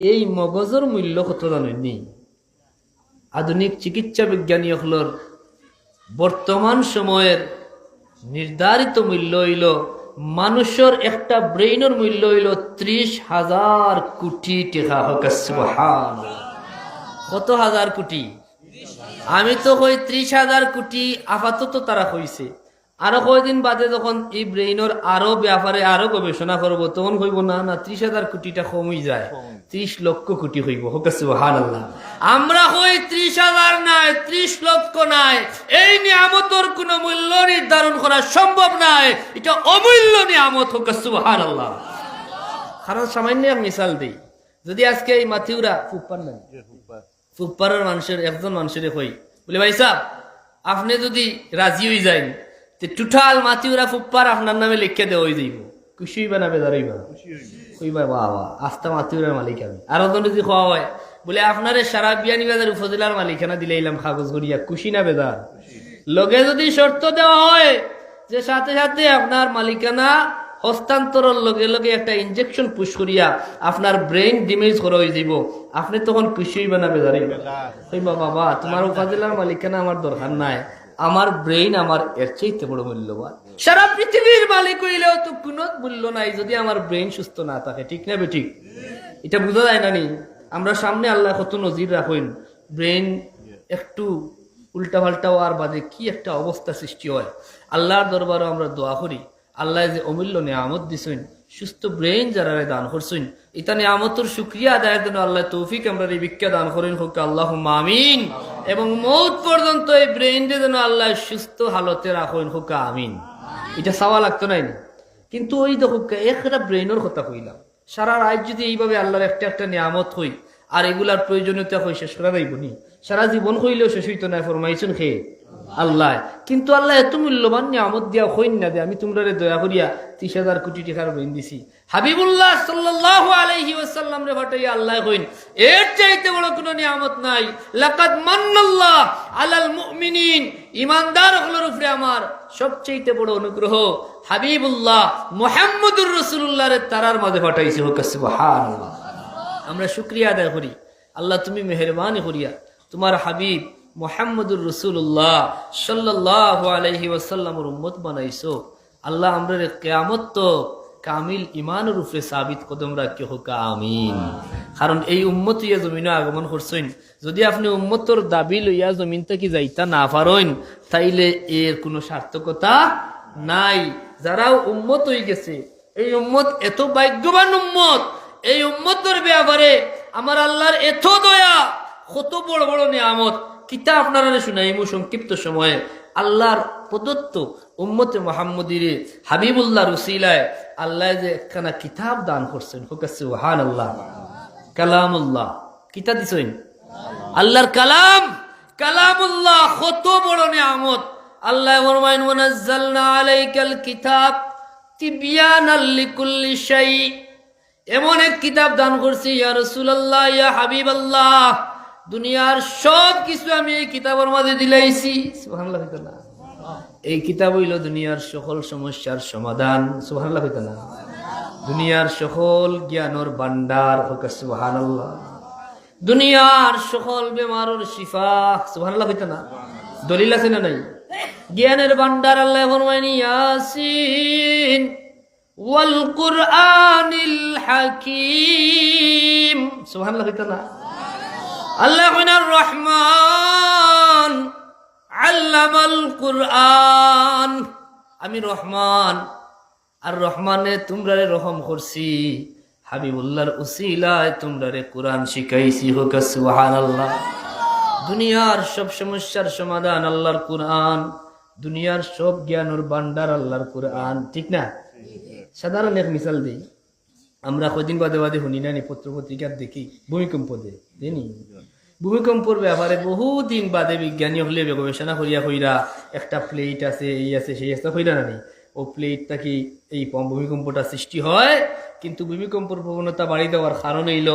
এই মগজের মূল্য কত জানেননি? আধুনিক চিকিৎসা বিজ্ঞানী হলর বর্তমান সময়ের নির্ধারিত মূল্য হইল, মানুষের একটা ব্রেইনের মূল্য হইল 30,000 কোটি টাকা। হোক সুবহানাল্লাহ। কত হাজার কোটি? আমি তো কই 30,000 কোটি আপাতত তারা কইছে। আরো কয়দিন বাদে যখন এই ব্রেইনের আরো ব্যাপারে আরো গবেষণা করবো, তখন কইব না না 30,000 কোটিটা কমই যায়, 30 লক্ষ কোটি হইব। হোক সুবহানাল্লাহ। আমরা কই 30,000 নাই, 30 লক্ষ নাই। এই নিয়ামতের কোনো মূল্য নির্ধারণ করা সম্ভব নাই, এটা অমূল্য নিয়ামত। হোক সুবহানাল্লাহ। কারণ সামান্য এক মিসাল দিই, যদি আজকে এই মাথিউরা ফুপারের মানুষের একজন মানুষের কই বলে, ভাই সাহেব আপনি যদি রাজি হয়ে যান, টোটাল মাথিউরা ফুপার আপনার নামে লিখে দেওয়া হয়ে যাইব, খুশি হইবা না বেদার হইবা? কইবা বাবা আস্তা মাথিউরার মালিক আমি। আর ওজন যদি খাওয়া হয় বলে, আপনারে সারা বিয়ানি বাজার উপজেলার মালিকানা দিলে এলাম কাগজ করিয়া, খুশি না বেদার? লগে যদি শর্ত দেওয়া হয় যে সাথে সাথে আপনার মালিকানা হস্তান্তরের লগে লগে একটা ইনজেকশন পুশ করিয়া আপনার ব্রেইন ডিমেজ করা হয়ে যাব, আপনি তখন খুশি হইবা না বেদার হইবা? বাবা তোমার উপজেলার মালিকানা আমার দরকার নাই, আমার ব্রেইন আমার এর চাইতে বড় মূল্যবান। সারা পৃথিবীর মালিক হইলেও তো কোনো মূল্য নাই যদি আমার ব্রেইন সুস্থ না থাকে। ঠিক না বেঠিক? এটা বোঝা যায় না নি? আমরা সামনে আল্লাহ কত নজির রাখেন, ব্রেইন একটু উল্টা পাল্টা হওয়ার বাদে কি একটা অবস্থা সৃষ্টি হয়। আল্লাহর দরবারও আমরা দোয়া করি, আল্লাহ যে অমূল্য নিয়ামত দিছেন, সুস্থ ব্রেইন যারা দান করছেন, এটা নিয়ামতের শুকরিয়া আদায়ের জন্য আল্লাহ তৌফিক আমরা এই ভিক্ষা দান করেন। হোক আল্লাহুম্মা আমিন। এবং মৌত পর্যন্ত এই ব্রেইনটা যেন আল্লাহ সুস্থ হালতে রাখেন। হোক আমিন। এটা চাওয়া লাগতো নাই, কিন্তু ওই দেখো একটা ব্রেইনের কথা কইলাম, সারা রাত যদি এইভাবে আল্লাহর একটা একটা নিয়ামত হই আর এগুলার প্রয়োজনীয়তা হয়ে শেষ করা যাইব নি? সারা জীবন হইলেও শেষ হইতো না। ফরমাইছেন খেয়ে আল্লাহ, কিন্তু আল্লাহ এত মূল্যবান নিয়ামত দিয়া হইন না দে, আমি তোমরা দয়া করিয়া 30,000 কোটি টাকার ব্রেইন দিছি। হাবিবুল্লাহ সাল্লাল্লাহু আলাইহি ওয়াসাল্লাম রে ফাটাইয়া আল্লাহ কইন, এর চাইতে বড় কোনো নিয়ামত নাই। লাকাদ মান্নাল্লাহু আলাল মুমিনিন, ঈমানদার হলোর উপরে আমার সবচেয়ে বড় অনুগ্রহ হাবিবুল্লাহ মুহাম্মদুর রাসূলুল্লাহ রে তারার মাঝে ফাটাইছে। হোক সুবহানাল্লাহ। আমরা শুকরিয়া আদায় করি, আল্লাহ তুমি মেহেরবানি করিয়া তোমার হাবিব মুহাম্মদুর রাসূলুল্লাহ সাল্লাল্লাহু আলাইহি ওয়াসাল্লামের উম্মত বানাইছো। আল্লাহ আমরা কিয়ামত তো কামিল ঈমানের উপরে সাবিত কদম রাখি। হোক আমিন। কারণ এই উম্মত ইয়া জমিনে আগমন করছেন, যদি আপনি উম্মতর দাবি লইয়া জমিন থেকে যাইতা না পারেন, তাইলে এর কোনো সার্থকতা নাই। যারা উম্মত হয়ে গেছে, এই উম্মত এত ভাগ্যবান উম্মত, এই উম্মতের ব্যাপারে আমার আল্লাহর এত দয়া, কত বড় বড় নিয়ামত। কিতাব আপনারা শুনাইমু সংক্ষিপ্ত সময়ে। আল্লাহর প্রদত্ত উম্মতে মুহাম্মদীরে হাবিবুল্লাহর উসিলায় আল্লাহ যে একখানা কিতাব দান করছেন। হোক সুবহানাল্লাহ। কালামুল্লাহ, কিতাব দিছেন আল্লাহর কালাম, কালামুল্লাহ, কত বড় নিয়ামত। আল্লাহ ফরমায়েন, ওয়ানাজ্জালনা আলাইকাল কিতাব তিবয়ানাল লিকুল্লি শাই। এমন এক কিতাব দান করছি ইয়া রাসূলুল্লাহ, ইয়া হাবিবাল্লাহ, দুনিয়ার সব কিছু আমি এই কিতাবের মধ্যে দিলাইছি। সুবহানাল্লাহ। এই কিতাব হইল দুনিয়ার সকল সমস্যার সমাধান। সুবহানাল্লাহ। দুনিয়ার সকল জ্ঞানের ভান্ডার। হোক সুবহানাল্লাহ। দুনিয়ার সকল বেমারের শিফা। সুবহানাল্লাহ। দলিল আছে না নাই? জ্ঞানের ভান্ডার। আল্লাহ ফরমায় ইয়াসিন ওয়াল কুরআনিল হাকীম। সুবহানাল্লাহ। আল্লাহ কইনার রহমান আল্লামাল কুরআন, আমি রহমান, আর রহমানে তোমরারে রহম করছি, হাবিবুল্লাহর উসিলায় তোমরারে কোরআন শিখাইছি। হোক সুবহানাল্লাহ। দুনিয়ার সব সমস্যার সমাধান আল্লাহর কোরআন, দুনিয়ার সব জ্ঞানের ভান্ডার আল্লাহর কোরআন। ঠিক না? সাধারণ এক মিসাল দিই, আমরা কদিন বাদে বাদে শুনি না পত্র পত্রিকার দেখি ভূমিকম্প দেনি, ভূমিকম্পর ব্যাপারে বহুদিন বাদে বিজ্ঞানী হলে গবেষণা করিয়া কইরা একটা প্লেট আছে, এই আছে সেই আছে কইরা না, ও প্লেটটা কি এই ভূমিকম্পটা সৃষ্টি হয়। কিন্তু ভূমিকম্পর প্রবণতা বাড়ি দেওয়ার কারণ হইল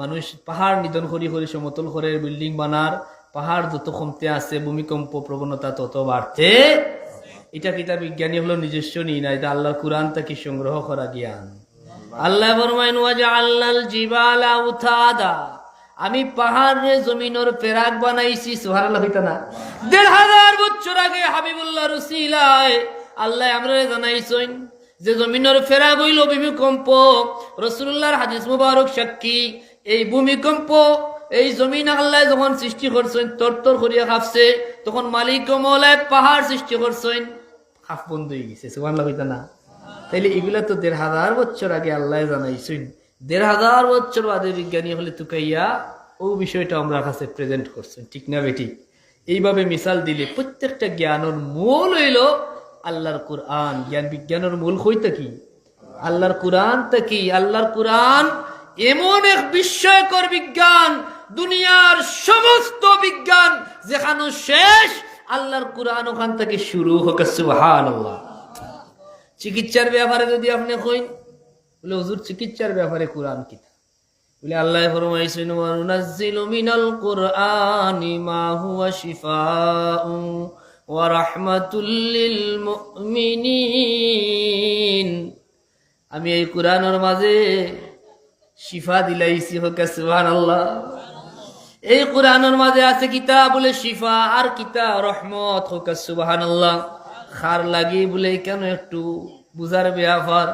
মানুষ পাহাড় নিধন করি করে সমতল করে বিল্ডিং বানার, পাহাড় যত কমতে আছে ভূমিকম্প প্রবণতা তত বাড়তে। এটা কিতা বিজ্ঞানী হলো নিজস্ব নি না, এটা আল্লাহর কুরআন থেকে সংগ্রহ করা জ্ঞান। আল্লাহ ফরমাইন ওয়াজআলনাল জিবালা আউতাদা, আমি পাহাড়ে জমিনের পেরাক বানাইছি। সুবহানাল্লাহ হইতা না? ১৫০০ বছর আগে হাবিবুল্লাহ রসিলায় আল্লাহ আমরা জানাইছেন যে জমিনের ফেরাক হইল ভূমিকম্প। রাসূলুল্লাহর হাদিস মুবারক সাক্ষী, এই ভূমিকম্প এই জমিন আল্লাহ যখন সৃষ্টি করছেন তরতর করিয়া কাঁপছে, তখন মালিক মওলায় পাহাড় সৃষ্টি করছেন, কাঁপ বন্ধ হয়ে গেছে। সুবহানাল্লাহ হইতা না? তাইলে এগুলা তো ১৫০০ বছর আগে আল্লাহ জানাইছেন। ১৫০০ বছর বাদে বিজ্ঞানী হলে তুকাইয়া ও বিষয়টা আমরা কাছে প্রেজেন্ট করছেন, ঠিক না বেঠিক? এইভাবে মিসাল দিলে প্রত্যেকটা জ্ঞানের মূল হইল আল্লাহর কুরআন। জ্ঞান বিজ্ঞানের মূল হইতে কি? আল্লাহর কুরআন। তা কি আল্লাহর কুরআন এমন এক বিস্ময়কর বিজ্ঞান, দুনিয়ার সমস্ত বিজ্ঞান যেখানে শেষ, আল্লাহর কুরআন ওখান থেকে শুরু হোক। সুবহানাল্লাহ। চিকিৎসার ব্যাপারে যদি আপনি কইন, বলে হুজুর চিকিৎসার ব্যাপারে কুরআন কি? বলে আল্লাহ ফরমাইছেন ওয়া নুনাজ্জিলু মিনাল কুরআনি মা হুয়া শিফাউ ওয়া রাহমাতুল লিল মুমিনিন। আমি এই কুরআনের মাঝে শিফা দিলাইছি। হোক সুবহানাল্লাহ। এই কুরআনের মাঝে আছে কিতাব বলে শিফা, আর কিতাব রহমত। হোক সুবহানাল্লাহ। খার লাগি বলে কেন একটু বুঝার ব্যাপার।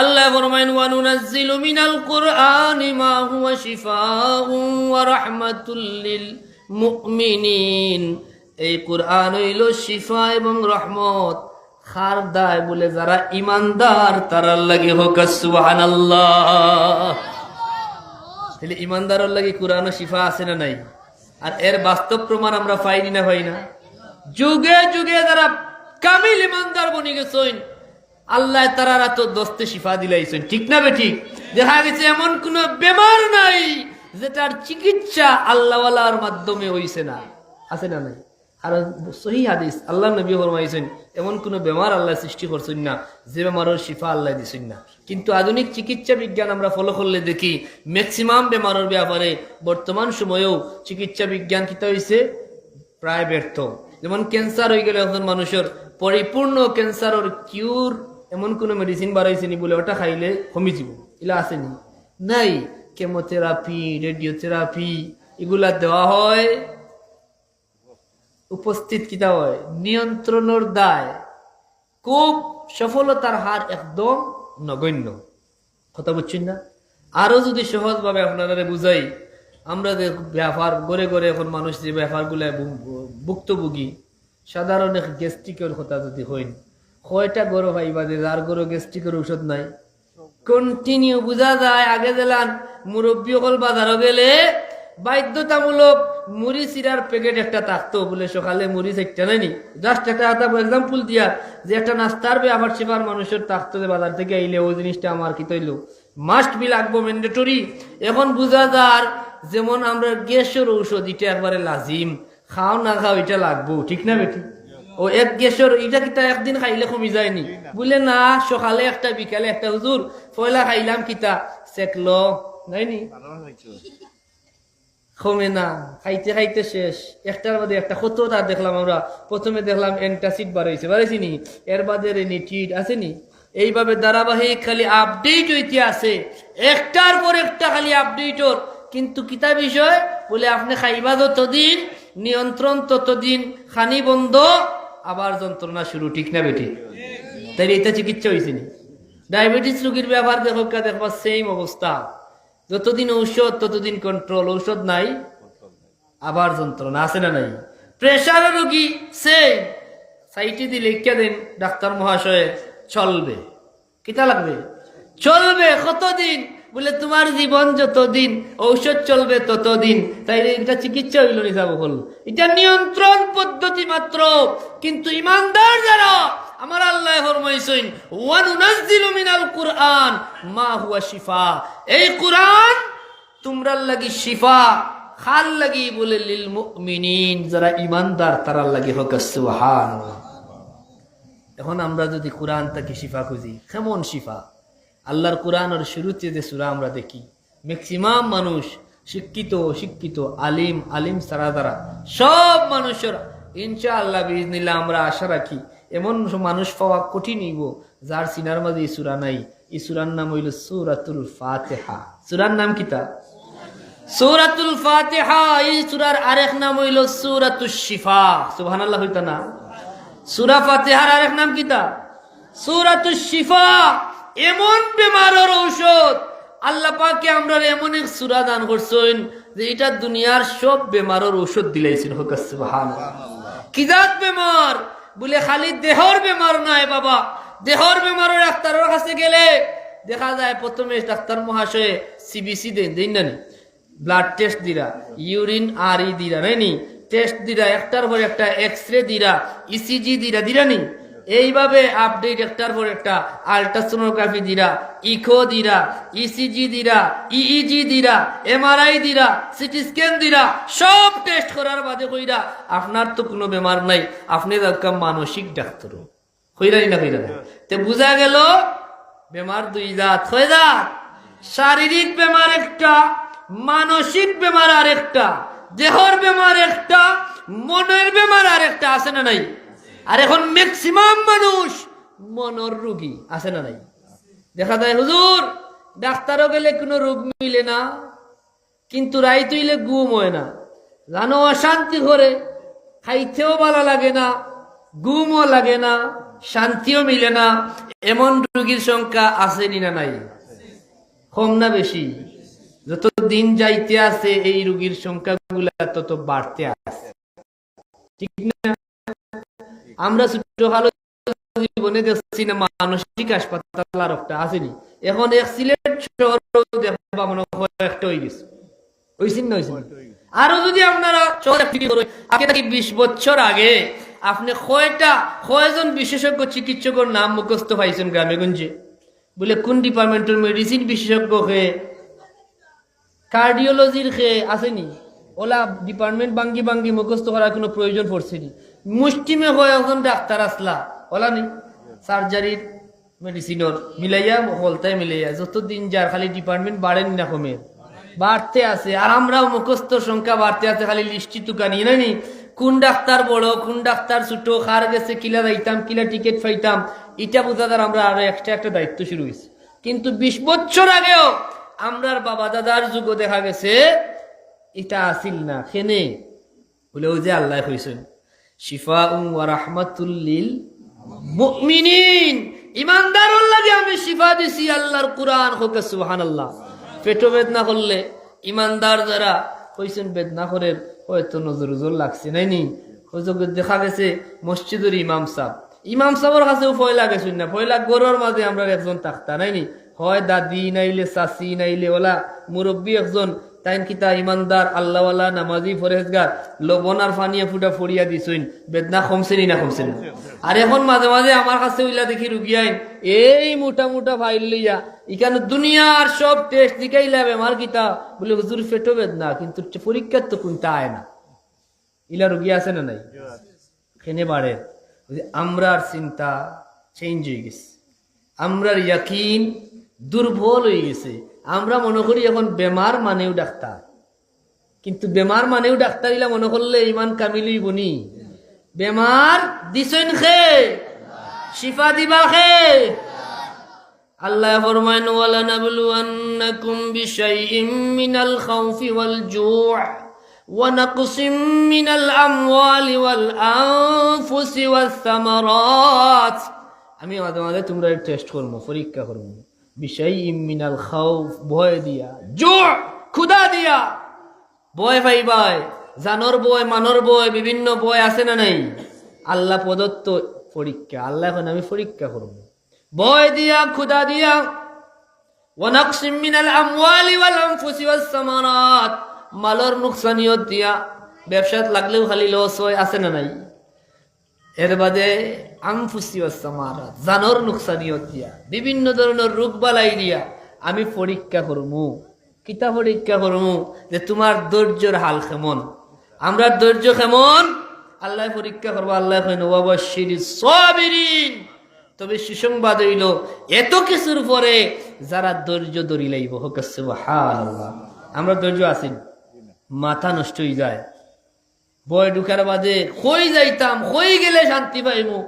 আল্লাহ ফরমাইন ওয়া নুনাজ্জিলু মিনাল কুরআনি মা হুয়া শিফাউ ওয়া রাহমাতুল লিল মুমিনিন। এই কুরআন হইল শিফা এবং রহমত। খার দায় বলে যারা ঈমানদার তারার লাগি। হোক সুবহানাল্লাহ। তাহলে ঈমানদারের লাগি কুরআন ও শিফা আছে না নাই? আর এর বাস্তব প্রমাণ আমরা পাইনি না ভাই না? যুগে যুগে যারা কামিল ঈমানদার বনি গেছেন, আল্লাহ তারা তো দস্তে শিফা দিলাইছেন, ঠিক না বেঠিক? দেখা গেছে এমন কোন বেমার নাই যেটার চিকিৎসা আল্লাহওয়ালার মাধ্যমে হইছে না। আছে না নাই? আর সহিহ হাদিস আল্লাহ নবী ফরমাইছেন এমন কোন বেমার আল্লাহ সৃষ্টি করছেন না যে বেমারের শিফা আল্লাহ দিছেন না। কিন্তু আধুনিক চিকিৎসা বিজ্ঞান আমরা ফলো করলে দেখি ম্যাক্সিমাম বেমারের ব্যাপারে বর্তমান সময়েও চিকিৎসা বিজ্ঞান কিতা হইছে প্রায় ব্যর্থ। যেমন ক্যান্সার হয়ে গেলে একজন মানুষের পরিপূর্ণ ক্যান্সারের কিউর এমন কোন মেডিসিন বাড়াইছে নি বলে ওটা খাইলে কমে যাব, এগুলা আসেনি নাই। কেমোথেরাপি, রেডিওথেরাপি এগুলা দেওয়া হয়, উপস্থিত কিতা হয় নিয়ন্ত্রণের দায়, খুব সফলতার হার একদম নগণ্য। কথা বুঝছেন না? আরো যদি সহজ ভাবে আপনারা বুঝাই, আমরা যে ব্যাপার গড়ে গড়ে এখন মানুষ যে ব্যাপারগুলা ভুক্তভোগী, সাধারণ গ্যাস্ট্রিকের কথা যদি হইন, কয়টা গরো ভাইবা যে যার গরো গ্যাস্ট্রিকের ঔষধ নাই, কন্টিনিউ বুঝা যায়। আগে দিলাম মুরব্বী সকল বাজারও গেলে বাধ্যতামূলক মুড়ি চিরার প্যাকেট একটা থাকতো, বলে সকালে মুড়ি চাইটা নাইনি, জাস্ট একটা এক্সাম্পল দিয়া যে একটা নাস্তার ব্যাপার সেবার মানুষের থাকতো যে বাজার থেকে আইলে ওই জিনিসটা আমার কি তৈল মাস্ট বি লাগবো, ম্যান্ডেটরি। এখন বুঝা যার যেমন আমরা গ্যাসের ঔষধ এটা একবারে লাজিম, খাও না খাও এটা লাগবো, ঠিক না বেটি? ও এক গ্যাসের এটা কিতা একদিন খাইলে কমি যায়নি বলে না, সকালে একটা বিকালে একটা, হুজুর পয়লা খাইলাম কিতা চেকলো নাইনি, কমে না, খাইতে খাইতে শেষ। একটার বাদে একটা কতটা দেখলাম আমরা। প্রথমে দেখলাম অ্যান্টাসিড বাড়াইছি নি, এর বাদে রেনিটিড আসেনি। এইভাবে ধারাবাহিক খালি আপডেট হইতে আছে, একটার পর একটা খালি আপডেটর। কিন্তু কিতা বিষয় বলে আপনি খাইবা যতদিন, নিয়ন্ত্রণ ততদিন, খানি বন্ধ আবার যন্ত্রণা শুরু, ঠিক না বেটি? তাই এটা চিকিৎসা হয়েছে নি। ডায়াবেটিস রোগীর ব্যাপার দেখবা সেম অবস্থা, যতদিন ঔষধ ততদিন কন্ট্রোল, ঔষধ নাই আবার যন্ত্রণা, আছে না নাই? প্রেশার রোগী সেম, সাইটি দিয়ে লিখে দেন ডাক্তার মহাশয় চলবে, কিতা লাগবে? চলবে কতদিন? বলে তোমার জীবন যতদিন, ঔষধ চলবে ততদিন। তাই এটা চিকিৎসা হইল নি যাব হল, এটা নিয়ন্ত্রণ পদ্ধতি মাত্র। কিন্তু ইমানদার যারা, আমার আল্লাহ ফরমাইছেন ওয়া নুনাজ্জিলু মিনাল কুরআন মা হুয়া শিফা, এই কুরআন তোমরার লাগি শিফা, খাল লাগি বলে লিল মুমিনিন, যারা ইমানদার তারার লাগি। হোক সুবহানাল্লাহ। এখন আমরা যদি কোরআন থেকে শিফা খুঁজি, কেমন শিফা? আল্লাহর কোরআনের শুরুতে যে সূরা আমরা দেখি, ম্যাক্সিমাম মানুষ শিক্ষিত আলিম সারা যারা সব মানুষের ইনশাআল্লাহ বিইজনিল্লাহ আমরা আশা রাখি এমন মানুষ পাওয়া কঠিন হইব যার সিনার মাঝে এই সূরা নাই, এই সূরার নাম হইল সূরাতুল ফাতিহা। সূরার নাম কিতা? সূরাতুল ফাতিহা। এই সূরার আরেক নাম হইল সূরাতুশ শিফা। সুবহানাল্লাহ হইতা না? সূরা ফাতিহার আরেক নাম কিতা? সূরাতুশ শিফা। এমন বেমারের ঔষধ আল্লাহ পাকে আমরা এমন এক সূরা দান করছেন যে এটা দুনিয়ার সব বেমারের ঔষধ দিলাইছেন। হোক সুবহানাল্লাহ। কি জাত বেমার? বলে খালি দেহর বেমার নয় বাবা। দেহর বেমারের ডাক্তারের কাছে গেলে দেখা যায় প্রথমে ডাক্তার মহাশয় সিবিসি দেন না, ব্লাড টেস্ট দিরা, ইউরিন আর ই দিরা নাইনি, টেস্ট দিরা, একটার পর একটা এক্সরে দিরা, ইসিজি দিরা দিরানি, এইভাবে আপডেট একটার পর একটা আল্ট্রাসোনোগ্রাফি দিরা, ইকো দিরা, ইসিজি দিরা, ইইজি দিরা, এমআরআই দিরা, সিটি স্ক্যান দিরা, সব টেস্ট করার বাদে কইরা আপনার তো কোনো বেমার নাই, আপনি দরকার মানসিক ডাক্তার কইরাই না কইরা। তে বুঝা গেল বেমার দুই জাত। হয়ে জাত শারীরিক বেমার একটা, মানসিক বেমার আর একটা, দেহর বেমার একটা, মনের বেমার আর একটা। আছে না নাই? আর এখন ম্যাক্সিমাম মানুষ মনের রোগী। আছে না নাই? দেখা যায় হুজুর ডাক্তারও গেলে কোনো রোগ মিলে না, কিন্তু রাইত হইলে ঘুম হয় না, জানো অশান্তি করে, খাইতেও ভালো লাগে না, ঘুমও লাগে না, শান্তিও মিলে না। এমন রোগীর সংখ্যা আছে না নাই? কম না বেশি? যত দিন যাইতে আছে এই রোগীর সংখ্যা গুলা তত বাড়তে আছে, ঠিক না? আমরা ছোটকাল জীবনে দেখছি না মানসিক হাসপাতাল আর একটা আসেনি। এখন এক সিলেট শহরেও দেখবা মনে হয় একটা হয়ে গেছে। হইছেন না? হইছেন। আরো যদি আপনারা 20 বছর আগে আপনি কয়জন বিশেষজ্ঞ চিকিৎসকের নাম মুখস্থ পাইছেন গ্রামে গঞ্জে? বলে কোন ডিপার্টমেন্টের মেডিসিন বিশেষজ্ঞ খেয়ে, কার্ডিওলজির খেয়ে আসেনি? ওলা ডিপার্টমেন্ট বাঙ্গি বাঙ্গি মুখস্থ করার কোনো প্রয়োজন পড়ছেনি। মুষ্টিমে হয় একজন ডাক্তার আসলা ওলা নেই, সার্জারির মেডিসিনের মিলাইয়া হলতায় মিলাইয়া যত দিন যার খালি ডিপার্টমেন্ট বাড়েন না কমে, বাড়তে আছে। আর আমরাও মুখস্থ সংখ্যা বাড়তে আছে, খালি লিস্টি টুকানি নানি, কোন ডাক্তার বড় কোন ডাক্তার ছোট, কার গেছে কিলা যাইতাম, কিলা টিকিট পাইতাম, এটা বোঝাদার আমরা আরো এক্সট্রা একটা দায়িত্ব শুরু হয়েছে। কিন্তু 20 বছর আগেও আমরার বাবা দাদার যুগ দেখা গেছে এটা আসিল না। খেনে বলে ওই যে আল্লাহ কইছেন শিফাউন ওয়া রাহমাতুল লিল মুমিনিন, ইমানদারর লাগে আমি শিফা দিছি। আল্লাহর কুরআন হোক সুবহানাল্লাহ। পেটো বেদনা করলে ইমানদার যারা কইছেন বেদনা করে হয়তো নজর লাগছে নাইনি। দেখা গেছে মসজিদের ইমাম সাহেবের কাছেও ভয় লাগেছেন না, ভয় লাগ গরুর মাঝে আমরা একজন থাকতা নাইনি, হয় দাদি নাইলে চাচি নাইলে ওলা মুরব্বী একজন, তাইন কিতা ইমানদার আল্লাহওয়ালা নামাজি ফরেজগার লবণ আর ফানিয়া ফুটা ফরিয়া দিছইন, বেদনা কমছেনি না কমছেনি? আর এখন মাঝে মাঝে আমার কাছে ওইলা দেখি রুগী আইন এই মোটা মোটা ফাইল লইয়া, এখানে দুনিয়ার সব টেস্ট দিকাইলা বেমার কিতা বলে হুজুর পেটো বেদনা, কিন্তু পরীক্ষার তো কোনটা আয় না। ইলা রুগী আছে না নাই? খেনে বাড়ে। আমরার চিন্তা চেঞ্জ হয়ে গেছে, আমরার ইয়াকিন দুর্বল হয়ে গেছে। আমরা মনে করি এখন বেমার মানেও ডাক্তার, কিন্তু বেমার মানেও ডাক্তার ইলা মনে করলে ইমান কামিলই বনি। বেমার দিছেন খে, শিফা দিবা খে। আল্লাহ ফরমায়েন ওয়ালা নাবলুয়ান্নাকুম বিশাইইম মিনাল খাউফি ওয়াল জুউ ওয়া নাকসিম মিনাল আমওয়ালি ওয়াল আনফুসি ওয়াস সামারাত। আমি মাঝে মাঝে তোমরা টেস্ট করবো, পরীক্ষা করবো। বিশাইইম মিনাল খাউফ, ভয় দিয়া, জুউ ক্ষুধা দিয়া ভয় পাইবাই, জানর ভয়, মানর ভয়, বিভিন্ন ভয় আছে না নাই? আল্লাহ প্রদত্ত পরীক্ষা। আল্লাহ এখন আমি পরীক্ষা করব ভয় দিয়া, ক্ষুধা দিয়া। ওয়া নাকসিম মিনাল আমওয়ালি ওয়াল আনফুসি ওয়াস সামারাত, মালর নুকসানিয়ত দিয়া, ব্যবসাত লাগলেও খালি লস হয়, আছে না নাই? এর বাদে আনফুসি ওয়াস সামারাত, জানর নুকসানিয়ত দিয়া, বিভিন্ন ধরনের রোগ বালাই দিয়া আমি পরীক্ষা করব। কিতা পরীক্ষা করবো? যে তোমার ধৈর্যের হাল কেমন, আমরা ধৈর্য কেমন আল্লাহ পরীক্ষা করবো। আল্লাহ সাবিরিন, তবে সুসংবাদ হইল এত কিছুর পরে যারা ধৈর্য ধরি লাইব। হোক সুবহানাল্লাহ। আমরা ধৈর্য আছি, মাথা নষ্ট হয়ে যায়, বয় ঢুকার বাদে কই যাইতাম, কই গেলে শান্তি পাইমু,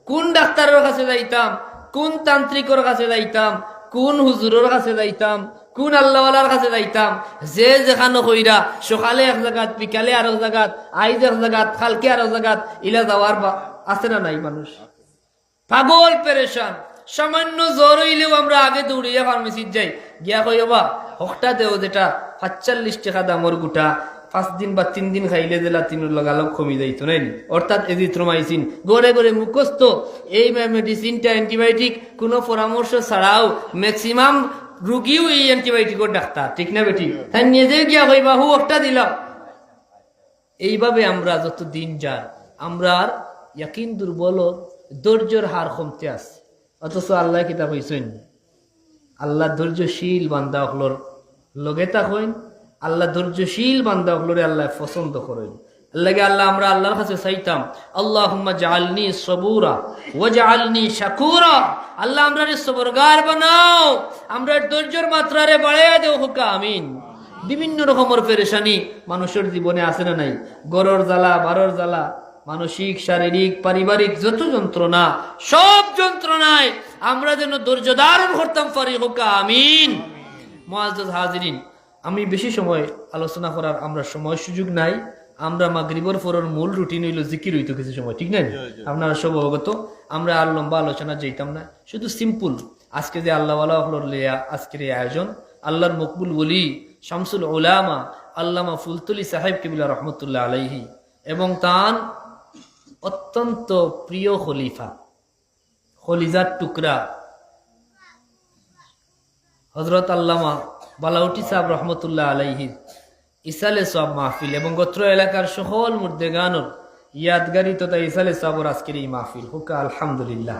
কোন ডাক্তারের কাছে যাইতাম, কোন তান্ত্রিকের কাছে যাইতাম, কোন হুজুরের কাছে যাইতাম, কোন আল্লাহওয়ালার কাছে যাইতাম, যে যেখানে কইরা সকালে এক জায়গাত, বিকালে আর এক জায়গাত, আইজ এক জায়গাত, কালকে আর এক জায়গাত, ইলা যাওয়ার আছে না নাই? মানুষ পাগল পেরেশান। সামান্য জ্বর হইলেও আমরা আগে দৌড়িয়া ফার্মেসির যাই, গিয়া কই বাবা হকটা দেও, যেটা 45 টাকা দামর গোটা, 5 দিন বা 3 দিন খাইলে দিলা 3 লগালগ কমি যাইতো নাই, অর্থাৎ এজিথ্রোমাইসিন ঘরে ঘরে মুখস্থ। এই মেডিসিনটা অ্যান্টিবায়োটিক কোনো পরামর্শ ছাড়াও ম্যাক্সিমাম রুগীও এই অ্যান্টিবায়োটিকের ডাক্তার, ঠিক না বেটি? তাই নিজে গিয়া কইবা হু একটা দিলাম। এইভাবে আমরা যত দিন যায় আমরা ইয়াকিন দুর্বল, ধৈর্যের হার কমতে আছে। অথচ আল্লাহ কিতাব হইছেন আল্লাহ ধৈর্যশীল বান্দা হলোর লগে থাকেন, আল্লাহ ধৈর্যশীল বান্দা হলোরে আল্লাহ পছন্দ করেন। আল্লাহ আমরা আল্লাহর কাছে চাইতাম আল্লাহুম্মা জাআলনি সবুরা ওয়া জাআলনি শাকুরা, আল্লাহ আমরারে সবরগার বানাও, আমরা ধৈর্যের মাত্রারে বাড়াইয়া দেও হুকা আমিন। বিভিন্ন রকমের পেরেশানি মানুষের জীবনে আছে না নাই? গরর জ্বালা, বারর জ্বালা, মানসিক, শারীরিক, পারিবারিক যত যন্ত্রণা, সব যন্ত্রণায় আমরা যেন ধৈর্য ধারণ করতাম পারি হুকা আমিন। মুআজ্জাজ হাজিরিন, আমি বেশি সময় আলোচনা করার আমরা সময় সুযোগ নাই। আমরা মাগরিবের পরের মূল রুটিন হইল জিকির হইতো কিছু সময়, ঠিক না? আপনারা সব অবগত। আমরা আর লম্বা আলোচনা যেতাম না, শুধু সিম্পল আজকে যে আল্লাহওয়ালা হলোর লিয়া আজকের এই আয়োজন, আল্লাহর মকবুল ওলি শামসুল উলামা আল্লামা ফুলতুলি সাহেব কিবলা রহমতুল্লাহ আলাইহি এবং তার অত্যন্ত প্রিয় খলিফা, খলিজার টুকরা হযরত আল্লামা বালাউটি সাহেব রহমতুল্লাহ আলাইহির ইসালে সব মাহফিল এবং গোত্র এলাকার সকল মুর্দেগানোর ইয়াদগারি তথা ইসালে সবর আজকের এই মাহফিল হুকা আলহামদুলিল্লাহ।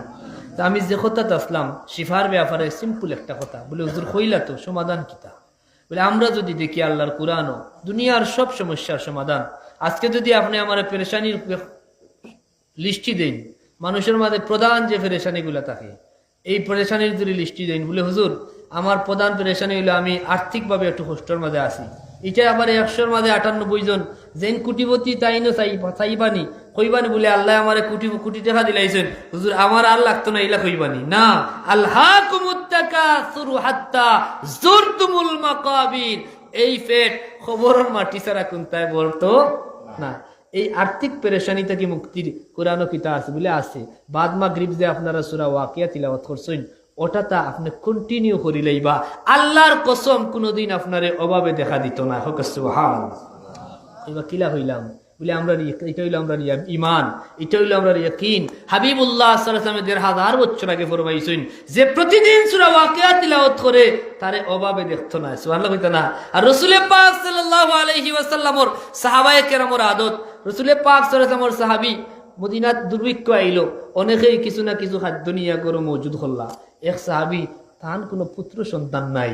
তা আমি যে কথাতে আসলাম শিফার ব্যাপারে সিম্পল একটা কথা বলে, হুজুর কইলা তো সমাধান কিতা? বলে আমরা যদি দেখি আল্লাহর কুরআনও দুনিয়ার সব সমস্যার সমাধান। আজকে যদি আপনি আমার পেরেশানির লিস্টি দেন, মানুষের মাঝে প্রধান যে পেরেশানিগুলো থাকে এই পেরেশানির যদি লিস্টি দেন, বলে হুজুর আমার প্রধান পেরেশানি হলো আমি আর্থিকভাবে একটু কষ্টের মাঝে আছি, এটা আবার 100-র মাঝে 98 জন যেন কোটিপতি তাইনো চাইবানি কইবানি, বলে আল্লাহ আমার কোটি টাকা দিলাইছেন হুজুর আমার আর লাগতো না, এলা কইবানি না। আল্লাহকুমুত তাকাসুরু হাত্তা যুরতুমুল মাকাবির, এই পেট খবরের মাটি ছাড়া কোনটায় বলতো না। এই আর্থিক পেরেশানি থেকে মুক্তির কোরআন কিতাব আছে বলে আছে। বাদ মাগরিব যে আপনারা সূরা ওয়াকিয়া তিলাওয়াত করছেন ওটাতে আপনি কন্টিনিউ করিলেই বা আল্লাহর কসম কোনোদিন আপনারে অভাবে দেখা দিত না। হোক সুবহানাল্লাহ। এবার কিলা হইলাম বলে আমরা এটা হইলো আমরা ইমান, এটা হইলো আমরা ইয়াকিন। হাবিবুল্লাহ সাল্লাল্লাহু আলাইহি ওয়াসাল্লাম 1500 বছর আগে ফরমাইছেন যে প্রতিদিন সূরা ওয়াকিয়া তিলাওয়াত করে তারে অভাবে দেখতো না। সুবহানাল্লাহ কইতা না। আর রাসূল পাক সাল্লাল্লাহু আলাইহি ওয়াসাল্লামর সাহাবায়ে কেরামের আদত, রাসূল পাক সাল্লাল্লাহু আলাইহি ওয়াসাল্লামর সাহাবী মদিনাত দুর্ভিক্ষ আইলো, অনেকেই কিছু না কিছু খাদ্য নিয়ে গরু মজুদ হল্লা। এক সাহাবী তার কোনো পুত্র সন্তান নাই,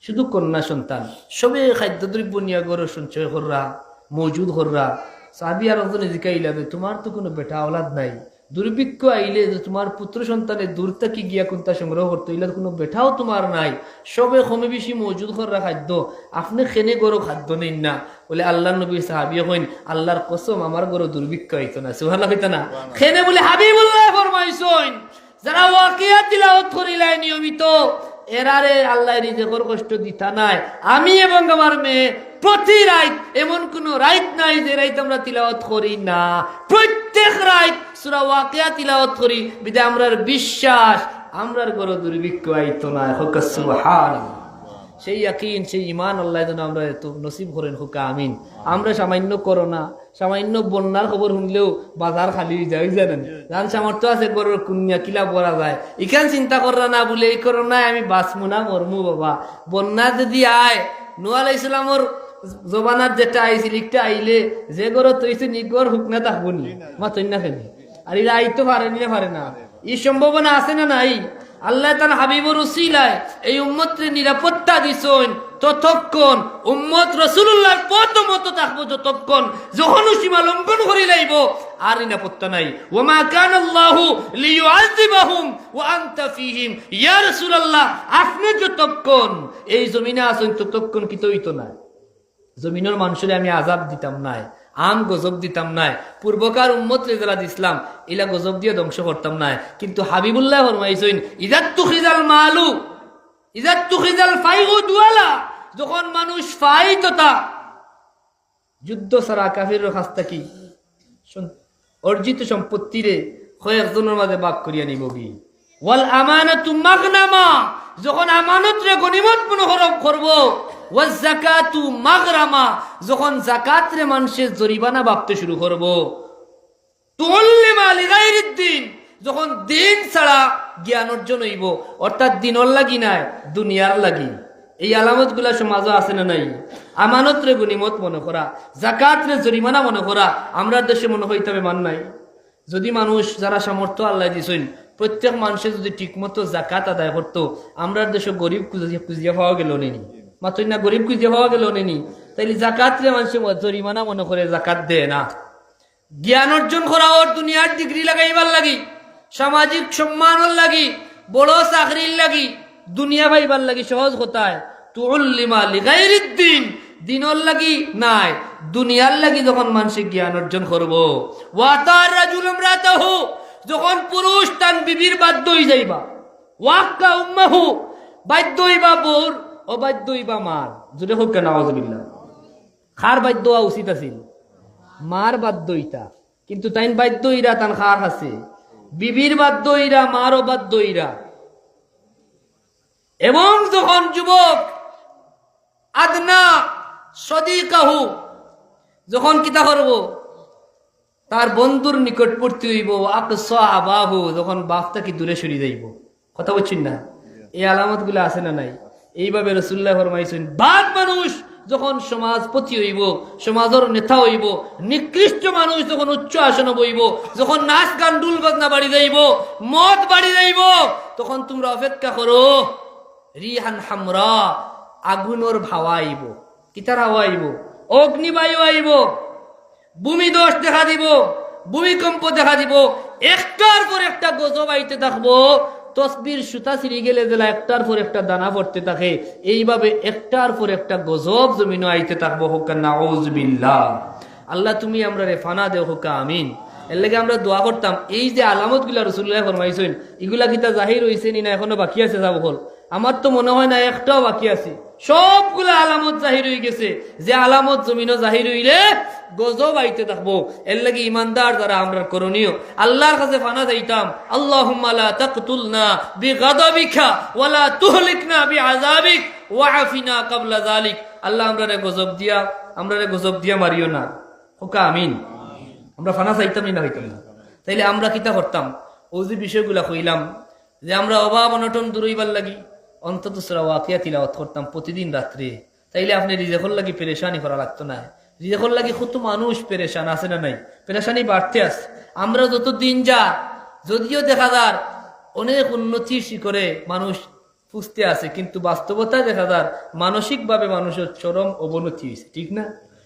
শুধু কন্যা সন্তান, সবে খাদ্য দ্রব্য নিয়ে গরু সঞ্চয় কররা মজুদ কররা। সাহাবী আর একজনে জিকাইলা তোমার তো কোনো বেটা আওলাদ নাই, দুর্ভিক্ষ আইলে যে তোমার পুত্র সন্তানের দূর থেকে গিয়া কোনটা সংগ্রহ করতে হইলে কোনো বেটাও তোমার নাই, সবে কমে বেশি মজুদ কররা খাদ্য, আপনি খেনে গরু খাদ্য নেন না। বলে আল্লাহ নবী সাহাবী কইন আল্লাহর কসম আমার গরু দুর্ভিক্ষ হইতো না। সুবহানাল্লাহ কইতা না খেনে বলে হাবিবুল্লাহ ফরমাইছেন যারা ওয়াকিয়া তিলাওয়াত করিলাই নিয়মিত এরারে আল্লাহ রিজেকর কষ্ট দিতা নাই। আমি এবং আমার মেয়ে প্রতি রাত এমন কোন রাত নাই যে রাত আমরা তিলাওয়াত করি না, প্রত্যেক রাত সূরা ওয়াকিয়া তিলাওয়াত করি। বিদে আমরার বিশ্বাস আমরার গরো দুর্ভিক্ষ আইতো না। হোক সুবহানাল্লাহ। সেই ইয়াকিন সেই ইমান আল্লাহ যেন আমরা এত নসিব করেন হুকা আমিন। আমরা সামান্য করোনা সামান্য বন্যার খবর শুনলেও বাজার খালি যায়, জানেন যার সামর্থ্য আছে গরুর কুনিয়া কিলা পরা যায়, এখান চিন্তা করা না বলে এই করোনায় আমি বাঁচমু না মরমু। বাবা বন্যা যদি আয় নূহ আলাইহিস সালামর জবানার যেটা আইছিল একটা আইলে যে গরু তৈছে নিগর হুকনা থাকবো নি মা তৈ না খেলি, আর এরা আইতো পারেনি না পারে না, এই সম্ভাবনা আছে না নাই? আল্লাহ তার হাবিবুর উসিলায় এই উম্মতরে নিরাপত্তা দিছেন ততক্ষণ উম্মত রাসূলুল্লাহর পথ মত থাকবো যতক্ষণ, যখন সীমা লঙ্ঘন করি লাইব আর নিরাপত্তা নাই। ওয়া মা কানা আল্লাহু লিয়ুআযিবাহুম ওয়া আনতা ফীহিম, ইয়া রাসূলুল্লাহ আপনি যতক্ষণ এই জমিনে আছেন ততক্ষণ কি হইতো না, জমিনের মানুষের আমি আযাব দিতাম নাই, আম গজব দিতাম নাই, পূর্বকার উম্মত যারা দিছিলাম ইলা গজব দিয়ে ধ্বংস করতাম নাই। কিন্তু হাবিবুল্লাহ ফরমাইছেন ইযা তুখিজাল মালু ইযা তুখিজাল ফাইউ দুয়ালা, যখন মানুষ ফাই তথা যুদ্ধ ছাড়া কাফিরের কাছ থেকে অর্জিত সম্পত্তিরে কয়েকজনের মাঝে ভাগ করিয়া নিব কি। ওয়াল আমানাতু মাগনামা, যখন আমানত রে গনিমত মনে করব। ওয়াজ যাকাতু মাগরামা, যখন যাকাত রে মানুষের জরিমানা ভাবতে শুরু করব। তুল্লিমা লিগাইরিদ দ্বীন, যখন দিন ছাড়া জ্ঞান অর্জন হইব, অর্থাৎ দিনর লাগি নাই দুনিয়ার লাগি। এই আলামত গুলা সমাজে আছে না নাই? আমানত রে গনিমত মনে করা, যাকাত রে জরিমানা মনে করা, আমরা দেশে মনে হইতে হবে মান নাই। যদি মানুষ যারা সামর্থ্য আল্লাহ দিছেন প্রত্যেক মানুষের যদি ঠিকমতো যাকাত আদায় করতো, আমরা দেশে গরিব খুঁজিয়া পাওয়া গেল নেনি, মাত্র না গরিব খুঁজিয়া পাওয়া গেল নেনি। তাইলে যাকাত রে মানুষের জরিমানা মনে করে যাকাত দেয় না। জ্ঞান অর্জন করা ওর দুনিয়ার ডিগ্রি লাগাইবার লাগি, সামাজিক সম্মানের লাগি, বড় চাকরির লাগি, দুনিয়া ভাইবার লাগি সহজ কথায় তুল্লিমা লিগাইরিদ দ্বীন, দিনর লাগি নাই দুনিয়ার লাগি যখন মানুষের জ্ঞান অর্জন করব। ওয়াতার রাজুল ইমরাতাহু, যখন পুরুষ তান বিবির বাধ্য হই যাইবা। ওয়াক্কা উম্মাহু, বাধ্য হইবা বোর, অবাধ্য হইবা মার। জুড়ে হোক কেন নাউযুবিল্লাহ। খার বাধ্য হওয়া উচিত আছিল, মার বাধ্য হইতা, কিন্তু তাইন বাধ্য হইরা তান খার আছে, বিবির বাধ্য হইরা মারও বাধ্য হইরা। এবং যখন যুবক আদনা সদিকাহু, যখন কিতা করব তার বন্ধুর নিকটবর্তী হইব। আকসা আবাহু, যখন বাপ তাকে দূরে সরি যাইব। কথা বলছেন না? এই আলামত গুলো আছে না নাই? এইভাবে রাসূলুল্লাহ ফরমাইছেন বাদ মানুষ যখন সমাজপতি হইব, সমাজের নেতা হইব, নিকৃষ্ট মানুষ যখন উচ্চ আসন বইব, যখন নাচ গান ডুল বাজনা বাড়ি যাইব, মদ বাড়ি যাইব, তখন তোমরা অপেক্ষা করো রিহান হামরা, আগুনের ভাওয়া আইব। কিতার হাওয়া আইব? অগ্নিবায়ু আইব, ভূমি দোষ দেখা দিব, ভূমিকম্প দেখা দিব, একটার পর একটা গজব আইতে থাকবো। তসবির সুতা ছিঁড়ে গেলে যেলা একটার পর একটা দানা পড়তে থাকে, এইভাবে একটার পর একটা গজব জমিন আইতে থাকবো। হোকা নাউযুবিল্লাহ। আল্লাহ তুমি আমরা রে ফানা দেও, হোকা আমিন। এর লাগে আমরা দোয়া করতাম এই যে আলামত গুলা রাসূলুল্লাহ ফরমাইছেন, এগুলা কিতা জাহির হইছে নি না এখনো বাকি আছে? যাব হল আমার তো মনে হয় না একটাও বাকি আছে, সবগুলা আলামত জাহির হয়ে গেছে। যে আলামত জমিনও জাহির হইলে গজব আইতে থাকবো। এর লাগে ইমানদার যারা আমরা করণীয় আল্লাহর কাছে ফানা যাইতাম, আল্লাহুম্মা লা তাকতুলনা বিগাদাবিকা ওয়ালা তুহলিকনা বিআযাবিক ওয়াআফিনা ক্বাবলা যালিক। আল্লাহ আমরারে গজব দিয়া মারিও না, হোকা আমিন। আমরা ফানা চাইতাম না হইতাম না? তাইলে আমরা কিতা করতাম? ওই যে বিষয়গুলা কইলাম যে আমরা অভাব অনটন দূরইবার লাগি অন্তত সূরা ওয়াকিয়া তিলাওয়াত করতাম প্রতিদিন রাত্রে। তাইলে আপনি রিজেকর লাগি পেরেশানি করা লাগতো না। রিজেকর লাগি কত মানুষ পেরেশান আছে না নাই? পেরেশানি বাড়তে আছে। আমরা যত দিন যা, যদিও দেখা যার অনেক উন্নতির শিখরে মানুষ পুষতে আছে, কিন্তু বাস্তবতায় দেখা যার মানসিকভাবে মানুষের চরম অবনতি হয়েছে, ঠিক না?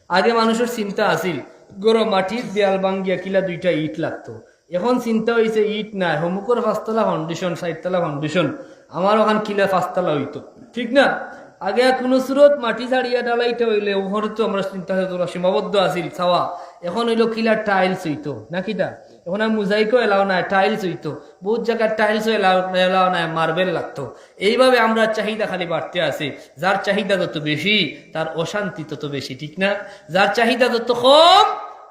আগে মানুষের চিন্তা আছিল গরম মাটির দেয়াল ভাঙ্গিয়া কিলা দুইটা ইট লাগতো, এখন চিন্তা হয়েছে ইট নাই, হমুকর 5 তলা ফাউন্ডেশন, 4 তলা ফাউন্ডেশন, আমার ওখান কিলা 5 তলা হইতো, ঠিক না? আগে কোন সুরত মাটি ছাড়িয়া ডালাইতে হইলে ওখানে তো আমরা চিন্তা সীমাবদ্ধ আছিল ছাওয়া, এখন হইলো কিলা টাইলস হইতো নাকিটা, এখন আর মোজাইকও এলাও নাই, টাইলস হইতো, বহুত জায়গায় টাইলসও এলাও নাই, মার্বেল লাগতো। এইভাবে আমরা চাহিদা খালি বাড়তে আছে। যার চাহিদা যত বেশি তার অশান্তি তত বেশি, ঠিক না? যার চাহিদা যত কম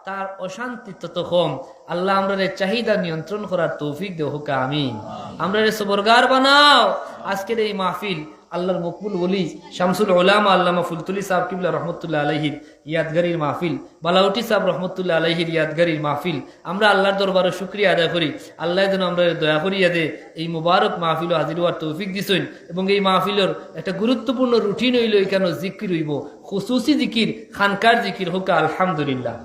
তার অশান্তি তত কম। আল্লাহ আমরা চাহিদা নিয়ন্ত্রণ করার তৌফিক দেও, হোকা আমিন। আমরা সবরগার বানাও। আজকের এই মাহফিল আল্লাহর মকবুল ওলি শামসুল উলামা আল্লামা ফুলতুলি সাহেব কিবলা রহমতুল্লাহ আলাইহির ইয়াদগারির মাহফিল, বালাউটি সাহেব রহমতুল্লাহ আলাইহির ইয়াদগারির মাহফিল। আমরা আল্লাহর দরবারে শুকরিয়া আদায় করি। আল্লাহ যেন আমরা দয়া করিয়া দে এই মুবারক মাহফিল হাজির হওয়ার তৌফিক দিছেন, এবং এই মাহফিলের একটা গুরুত্বপূর্ণ রুটিন হইল এখানে জিকির হইব, খুসুসি জিকির, খানকার জিকির, হোক আলহামদুলিল্লাহ।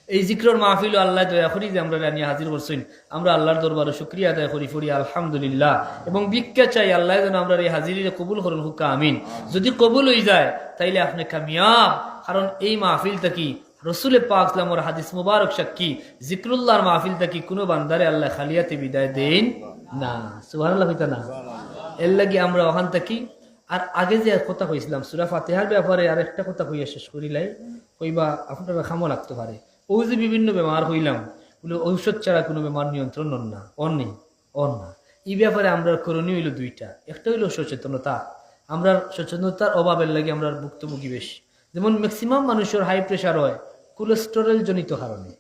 এই জিক্রর মাহফিল আল্লাহ দয়া করি যে আমরা নিয়ে হাজির করছেন। আমরা আল্লাহর দরবারে শুকরিয়া আদায় করি পড়ি আলহামদুলিল্লাহ, এবং ভিক্ষা চাই আল্লাহ যেন আমরা এই হাজিরিরে কবুল করুন, হুকা আমিন। যদি কবুল হয়ে যায় তাইলে আপনি কামিয়াব, কারণ এই মাহফিলটা কি রসুলে পাক সাল্লাল্লাহু হাদিস মুবারক সাক্ষী, জিক্রুল্লাহর মাহফিলটা কি কোনো বান্দারে আল্লাহ খালিয়াতে বিদায় দেন না। সুবহানাল্লাহ কইতা না? এর লাগি আমরা ওখান থাকি। আর আগে যে কথা কইছিলাম সূরা ফাতিহার ব্যাপারে আরেকটা কথা কইয়া শেষ করিলাই, কইবা আপনারা খামো লাগতে পারে। ও যে বিভিন্ন বেমার হইলাম বলে ঔষধ ছাড়া কোনো বেমার নিয়ন্ত্রণ না, অন না। এই ব্যাপারে আমরা করণীয় হইল দুইটা। একটা হইল সচেতনতা। আমরা সচেতনতার অভাবের লাগে আমরা ভুক্তভোগী বেশি। যেমন ম্যাক্সিমাম মানুষের হাই প্রেশার হয় কোলেস্টেরল জনিত কারণে।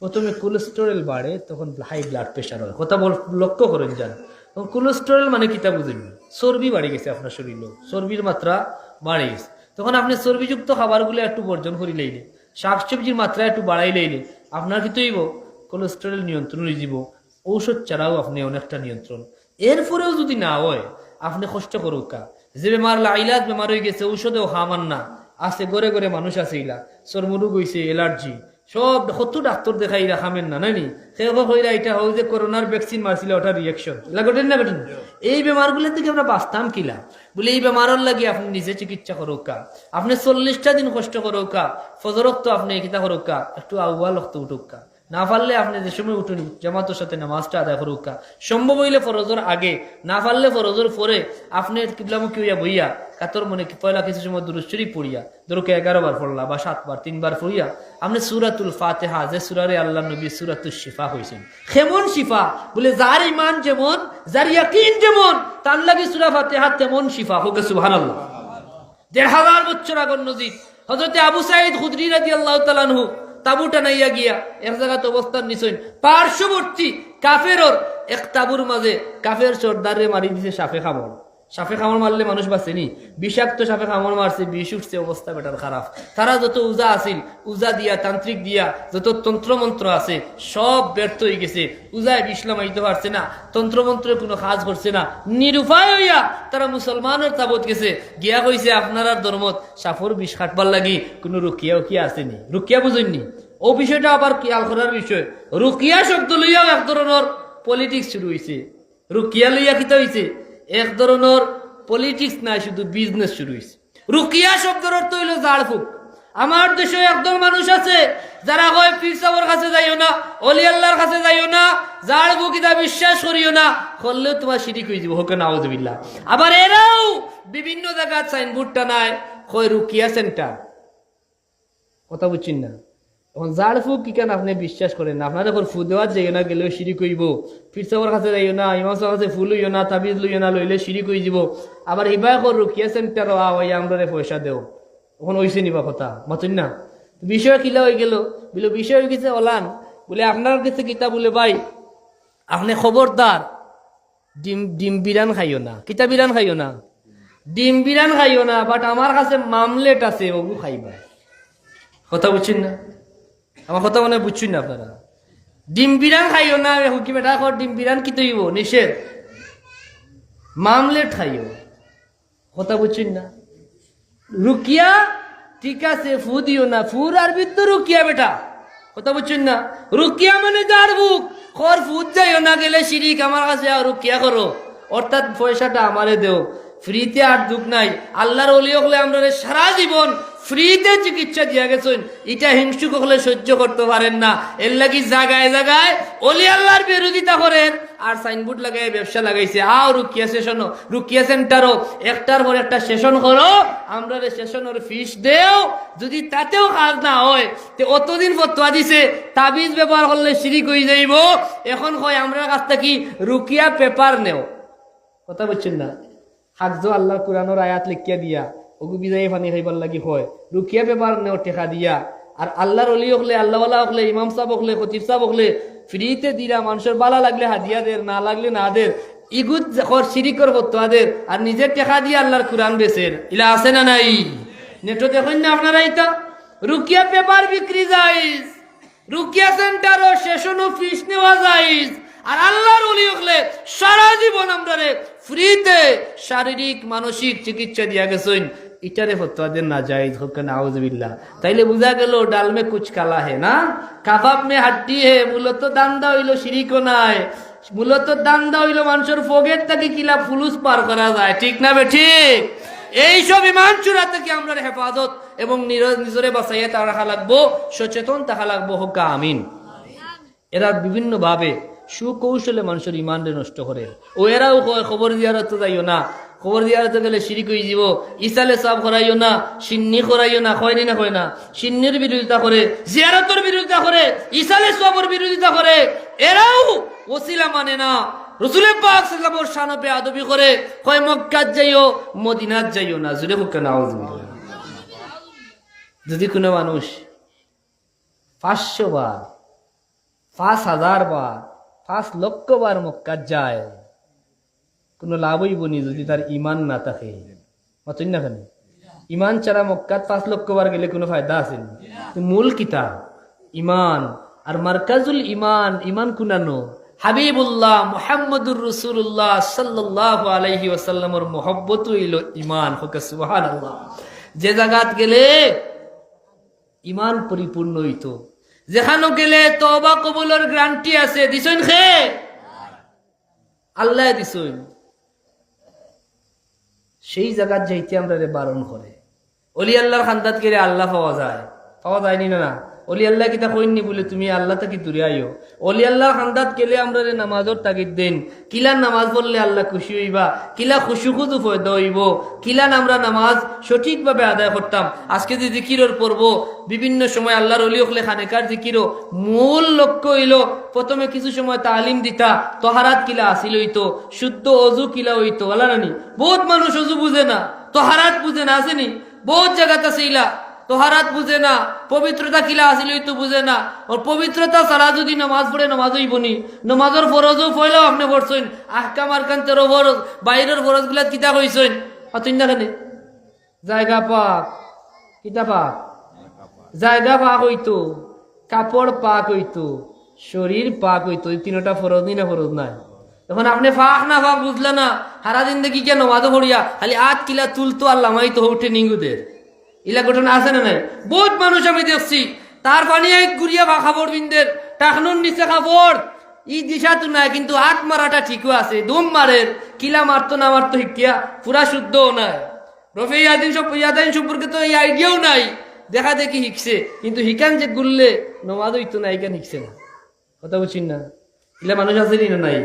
প্রথমে কোলেস্টেরল বাড়ে, তখন হাই ব্লাড প্রেশার হয়। কথা লক্ষ্য করেন যান। কোলেস্টেরল মানে কিতা বুঝেন? চর্বি বাড়ে গেছে আপনার শরীরে, চর্বির মাত্রা বাড়ে গেছে। তখন আপনি চর্বিযুক্ত খাবারগুলো একটু বর্জন করি লইলে, শাকসবজির মাত্রা একটু বাড়াই লইলে আপনার কি তৈব কোলেস্টেরল নিয়ন্ত্রণ হয়ে যাব। ঔষধ ছাড়াও আপনি অনেকটা নিয়ন্ত্রণ। এরপরেও যদি না হয় আপনি কষ্ট করুক। যে বেমার লাইলাজ বেমার হয়ে গেছে, ঔষধেও খামান না, আছে ঘরে ঘরে মানুষ আছে, ইলা চর্মরোগ হয়েছে, এলার্জি, সব কত ডাক্তার দেখাই এরা খামেন না নানি সেরা এটা হোক যে করোনার ভ্যাকসিন মারছিল ওটার রিয়াকশন এলা ঘটেন না ঘটেন। এই বেমারগুলো থেকে আমরা বাঁচতাম কিলা বলে এই বেমারের লাগে আপনি নিজে চিকিৎসা করোকা, আপনি 40টা দিন কষ্ট করোকা, ফজরক তো আপনি কিতা করোকা একটু আউ্বা লক্ত উঠুকা, না পারলে আপনি যে সময় উঠুন জামাতের সাথে নামাজটা আদায় করুকা, সম্ভব হইলে ফরজর আগে, না পারলে ফরজর পরে আপনি কিবলামুখী হইয়া বইয়া কাতর মনে পয়লা কিছু সময় দুরূদ শরীফ পড়িয়া, ধরুকে 11 বার পড়লা বা 7 বার 3 বার পড়িয়া আপনি সূরাতুল ফাতিহা, যে সূরারে আল্লাহ নবী সূরাতুশ শিফা হইছেন, কেমন শিফা বলে যার ঈমান যেমন, যার ইয়াকিন যেমন, তার লাগি সূরা ফাতিহা তেমন শিফা হোক। সুবহানাল্লাহ। 1000 বছর আগের নজির হযরত আবু সাঈদ খুদরি রাদিয়াল্লাহু তাআলা আনহু তাবুটা নাইয়া গিয়া এক জায়গাতে অবস্থান নিছেন, পার্শ্ববর্তী কাফেরর এক তাবুর মাঝে কাফের সর্দারে মারি দিছে সাপে কামড়। সাপে কামড় মারলে মানুষ বাঁচেনি, বিষাক্ত সাপে কামড় মারছে, বিষ উঠছে, অবস্থা বেটার খারাপ। তারা যত উজা আছিল, উজা দিয়া তান্ত্রিক দিয়া যত তন্ত্রমন্ত্র আছে সব ব্যর্থ হয়ে গেছে। উজায় বিষ লামাইতে পারছে না, তন্ত্রমন্ত্রের কোনো কাজ করছে না, নিরুপায় হইয়া তারা মুসলমানের তাবত গেছে, গিয়া কইছে আপনার ধর্মত সাপর বিষ কাটবার লাগি কোনো রুকিয়াও কি আসেনি। রুকিয়া বুঝেননি? ও বিষয়টা আবার খেয়াল করার বিষয়। রুকিয়া শব্দ লইয়াও এক ধরনের পলিটিক্স শুরু হয়েছে। রুকিয়া লইয়া কিতা হয়েছে এক ধরনের পলিটিক্স নাই, শুধু বিজনেস শুরু হয়েছে। রুকিয়া শব্দের অর্থ হইল ঝাড়ফুঁক। আমার দেশে একদল মানুষ আছে যারা কয় পীর সাহেবের কাছে যাইও না, অলি আল্লাহর কাছে যাইও না, ঝাড়ফুঁক ইদা বিশ্বাস করিও না, করলেও তোমার শিরিক হয়ে যাব, হোক নাউযুবিল্লাহ। আবার এরাও বিভিন্ন জায়গায় সাইনবোর্ড টানায় কয় রুকিয়া সেন্টার। কথা বুঝছেন না? এখন ঝাড়ফুঁক কি কেন আপনি বিশ্বাস করেন না? আপনার এখন ফু দেওয়ার যাইও না, গেলেও শিরিক হইব। পীর সাহেবের কাছে যাইও না, ইমাম সাহেবের কাছে ফুল হইও না, তাবিজ লইও না, লইলে শিরিক হয়ে যাব। আবার ইবা কর রুকিয়া সেন্টার আমরা পয়সা দেও, ওখানে হয়েছে নিবা কথা মাতুন না। বিষয় কিলা হয়ে গেল বলে, বিষয় হয়ে গেছে ওলান বলে আপনার কাছে কিতা বলে ভাই আপনি খবরদার ডিম বিরান খাইও না। কিতা বিরান খাইও না? ডিম বিরান খাইও না, বাট আমার কাছে মামলেট আছে ওগু খাইবা। কথা বুঝছেন না? আমার কথা মনে বুঝছেন না আপনারা? ডিম বিরান খাইও না, হুকিম এটা ডিম বিরান কি তৈব নিষেধ, মামলেট খাইও। কথা বুঝছেন না? রুকিয়া ঠিক আছে, ফু দিও না, ফুর আরবি তো রুকিয়া বেটা। কথা বুঝছেন না? রুকিয়া মানে ঝাড়ফুঁক, খর ফুট যাইও না, গেলে শিরিক, আমার কাছে রুকিয়া করো, অর্থাৎ পয়সাটা আমারে দেও, ফ্রিতে আর দুঃখ নাই। আল্লাহর ওলি হলে আমরা সারা জীবন ফ্রিতে চিকিৎসা দিয়া গেছেন, এটা হিংসুক হলে সহ্য করতে পারেন না, এর লাগি জায়গায় জায়গায় ওলি আল্লাহর বিরোধিতা করেন আর সাইনবোর্ড লাগাই ব্যবসা লাগাইছে। আও রুকিয়া সেশন, রুকিয়া সেন্টারও একটার পর একটা সেশন করো, আমরা সেশনের ফিস দেও, যদি তাতেও কাজ না হয় তে অতদিন ফতোয়া দিছে তাবিজ ব্যবহার করলে শিরিক হয়ে যাইব, এখন হয় আমরা কাছ থেকে রুকিয়া পেপার নেও। কথা বুঝছেন না? হাকজো আল্লাহ কুরআনের আয়াত লিখিয়া দিয়া ওগু বিজাই পানি খাইবার লাগি হয়, রুকিয়া পেপার নেও টেকা দিয়া। আর আল্লাহর ওলি হলে, আল্লাহওয়ালা হলে, ইমাম সাহেব হলে, খতিব সাহেব হলে ফ্রিতে দিলা, মানুষের বালা লাগলে হাদিয়া দের, না লাগলে না দের, ইগুদ শিরিকর ফতোয়া দের, আর নিজের টেকা দিয়ে আল্লাহর কুরআন বেচের। ইলা আছে না নাই? নেটো দেখুন না আপনারা? এটা রুকিয়া পেপার বিক্রি যাইজ, রুকিয়া সেন্টারও সেশনও ফিস নেওয়া যাইজ। আর আল্লাহর ওলি হলে সারা জীবন আমরা ফ্রিতে শারীরিক মানসিক চিকিৎসা দিয়া গেছেন, ইটারে ফতোয়া দেন না জায়েজ হোক না, আউযুবিল্লাহ। তাইলে বুঝা গেল ডাল মে কুছ কালা হে না, কাবাব মে হাড্ডি হে। মূলত দান্দা হইল শিরিকও নাই, মূলত দান্দা হইল মানুষের ফগের থেকে কিলা ফুলুস পার করা যায়। ঠিক না বে ঠিক? এইসব ইমান চূড়া থেকে আমরা হেফাজত এবং নিজরে বাঁচাইয়া তা রাখা লাগবো, সচেতন থাকা লাগবো। হোক আমিন। এরা বিভিন্ন ভাবে সুকৌশলে মানুষের ইমান নষ্ট করে। ও এরাও খবর দিয়ারত যাইও না, খবর দিয়ারতে গেলে শিরিক হয়ে যাব। ইসালে সব করাইও না, সিন্নি করাইও না, কয়নি না কয় না, সিন্নির বিরোধিতা করে, জিয়ারতের বিরোধিতা করে, ইসালে সবর বিরোধিতা করে। এরাও ওসিলা মানে না, রাসূল পাক সাল্লাল্লাহু আলাইহি ওয়াসাল্লাম বেয়াদবি করে কয় মক্কাত যাইও মদিনাত যাইও না, জুরে হুক নাউযুবিল্লাহ। যদি কোনো মানুষ 500 বার 5000 বার 5 লক্ষ বার মক্কাত যায়, কোনো লাভ হইব নি যদি তার ইমান না থাকে? মাতুন না কেন? ইমান ছাড়া মক্কাত 5 লক্ষ বার গেলে কোনো ফায়দা আছে না। মূল কিতাব ইমান, আর মারকাজুল ইমান, ইমান কুনানো হাবিবুল্লাহ মুহাম্মদুর রাসূলুল্লাহ সাল্লাল্লাহু আলাইহি ওয়াসাল্লামের মহব্বত হইল ইমান। হোক সুবহানাল্লাহ। যে জায়গাত গেলে ইমান পরিপূর্ণ হইতো, যেখানে গেলে তওবা কবুলের গ্যারান্টি আছে, দিছেন খে আল্লাহ দিছেন, সেই জায়গাত যাইতে আমরা বারণ করে। অলি আল্লাহর খান্দাত গেলে আল্লাহ পাওয়া যায়, পাওয়া যায়নি না? অলি আল্লাহ কিতা কইনি বলে তুমি আল্লাহ তাকে দূরে আইও। অলি আল্লাহ খান্দাত গেলে আমরা নামাজের তাগিদ দেন, কিলা নামাজ পড়লে আল্লাহ খুশি হইবা, কিলা খুশি খুদু ফয়দা হইব, কিলান আমরা নামাজ সঠিকভাবে আদায় করতাম। আজকে যে জিকিরর পড়ব, বিভিন্ন সময় আল্লাহর অলি হলে খানেকার জিকিরও মূল লক্ষ্য হইল প্রথমে কিছু সময় তালিম দিতা, তহারাত কিলা আসিল হইতো, শুদ্ধ অজু কিলা হইতো। আল্লাহ রানি বহুত মানুষ অজু বুঝে না, তহারাত বুঝে না, আসেনি বহুত জায়গাতে আসিলা তোহারাত বুঝে না, পবিত্রতা কিলা আসিল তো বুঝে না। ওর পবিত্রতা ছাড়া যদি নামাজ পড়ে নামাজ হইব নি, নামাজের ফরজও পড়লেও আপনি পড়ছেন, আহকাম আরকান 13 ফরজ, বাইরের ফরজ গুলা কিতা কইছেন অতই না কেন? জায়গা পাক, কিতা পাক, জায়গা পাক হইতো, কাপড় পাক হইতো, শরীর পাক হইতো, এই 3টা ফরজ নি না ফরজ নাই? এখন আপনি ফাঁক না ফাঁক বুঝলে না, সারা দিন দেখি কেন নামাজও পড়িয়া খালি আট কিলা তুলতো আর লামাইতো উঠে নিঙ্গুদের, ইলা ঘটনা আছে না নাই? বহুত মানুষ আমি দেখছি তার পানি ঘুরিয়া বা খাবর বিন্দের টাকনুর নিচে খাবর ই দিশা তো নাই, কিন্তু হাত মারাটা ঠিকও আছে, দম মারের কিলা মারতো না মারতো শিখিয়া পুরা শুদ্ধও নাই। রফি ইয়াদিন সম্পর্কে তো এই আইডিয়াও নাই, দেখা দেখি শিখছে, কিন্তু হিকান যে গুললে নমাজ হইতো না, ইকান শিখছে না। কথা বুঝছেন না? ইলা মানুষ আছে না নাই?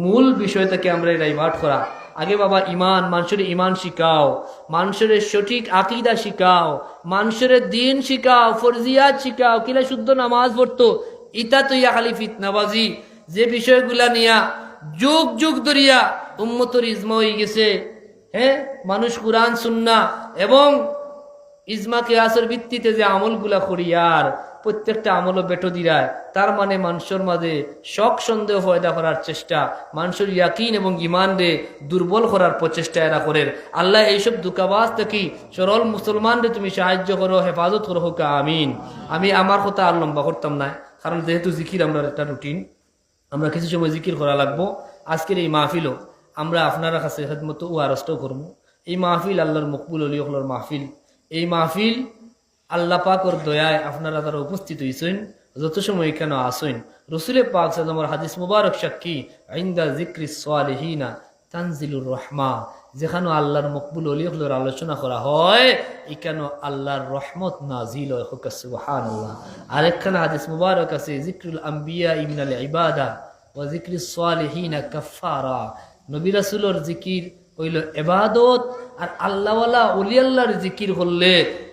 মূল বিষয়টাকে আমরা ডাইভার্ট করা। আগে বাবা ইমান, মানুষের ইমান শিখাও, মানুষের সঠিক আকীদা শিখাও, মানুষের দিন শিখাও, ফরজিয়াত শিখাও, কিলা শুদ্ধ নামাজ পড়তো। ইটা তো ইয়া খালি ফিতনাবাজি, যে বিষয়গুলা নিয়া যুগ যুগ ধরিয়া উম্মতের ইজমা হয়ে গেছে। হ্যাঁ, মানুষ কুরআন সুন্নাহ এবং ইজমা কিয়াসের ভিত্তিতে যে আমলগুলা করিয়ার প্রত্যেকটা আমলও বেটো দিরায়, তার মানে মানুষের মাঝে শক সন্দেহ পয়দা করার চেষ্টা, মানুষের ইয়াকিন এবং ইমান রে দুর্বল করার প্রচেষ্টা এরা করে। আল্লাহ এইসব দুকাবাজ থেকে সরল মুসলমান রে তুমি সাহায্য করো, হেফাজত করো, হোক আমিন। আমি আমার কথা আর লম্বা করতাম না, কারণ যেহেতু জিকির আমরা একটা রুটিন, আমরা কিছু সময় জিকির করা লাগবো। আজকের এই মাহফিলও আমরা আপনারা কাছে খেদমত ও আরষ্ট করবো। এই মাহফিল আল্লাহর মকবুল অলি হকলের মাহফিল। এই মাহফিল আল্লাহ পাকর দয়ায় আপনারা তারা উপস্থিত হয়েছেন, যত সময় কেন আসেন। রসুল পাক সাল্লাল্লাহু হাদিস মুবারক সাক্ষী, ইনদা যিকরিস সালিহিনা তানজিলুর রহমা, যেখানে আল্লাহর মকবুল অলি হকলের আলোচনা করা হয়, এখানে আল্লাহর রহমত নাজিল হয়। হোক সুবহানাল্লাহ। আরেকখানে হাদিস মুবারক আছে, যিকরুল আম্বিয়া মিনাল ইবাদা ওয়া যিকরিস সালিহিনা কাফারা। নবী রাসূলের জিকির হইল ইবাদত, আর আল্লাহওয়ালা ওলি আল্লাহর জিকির করলে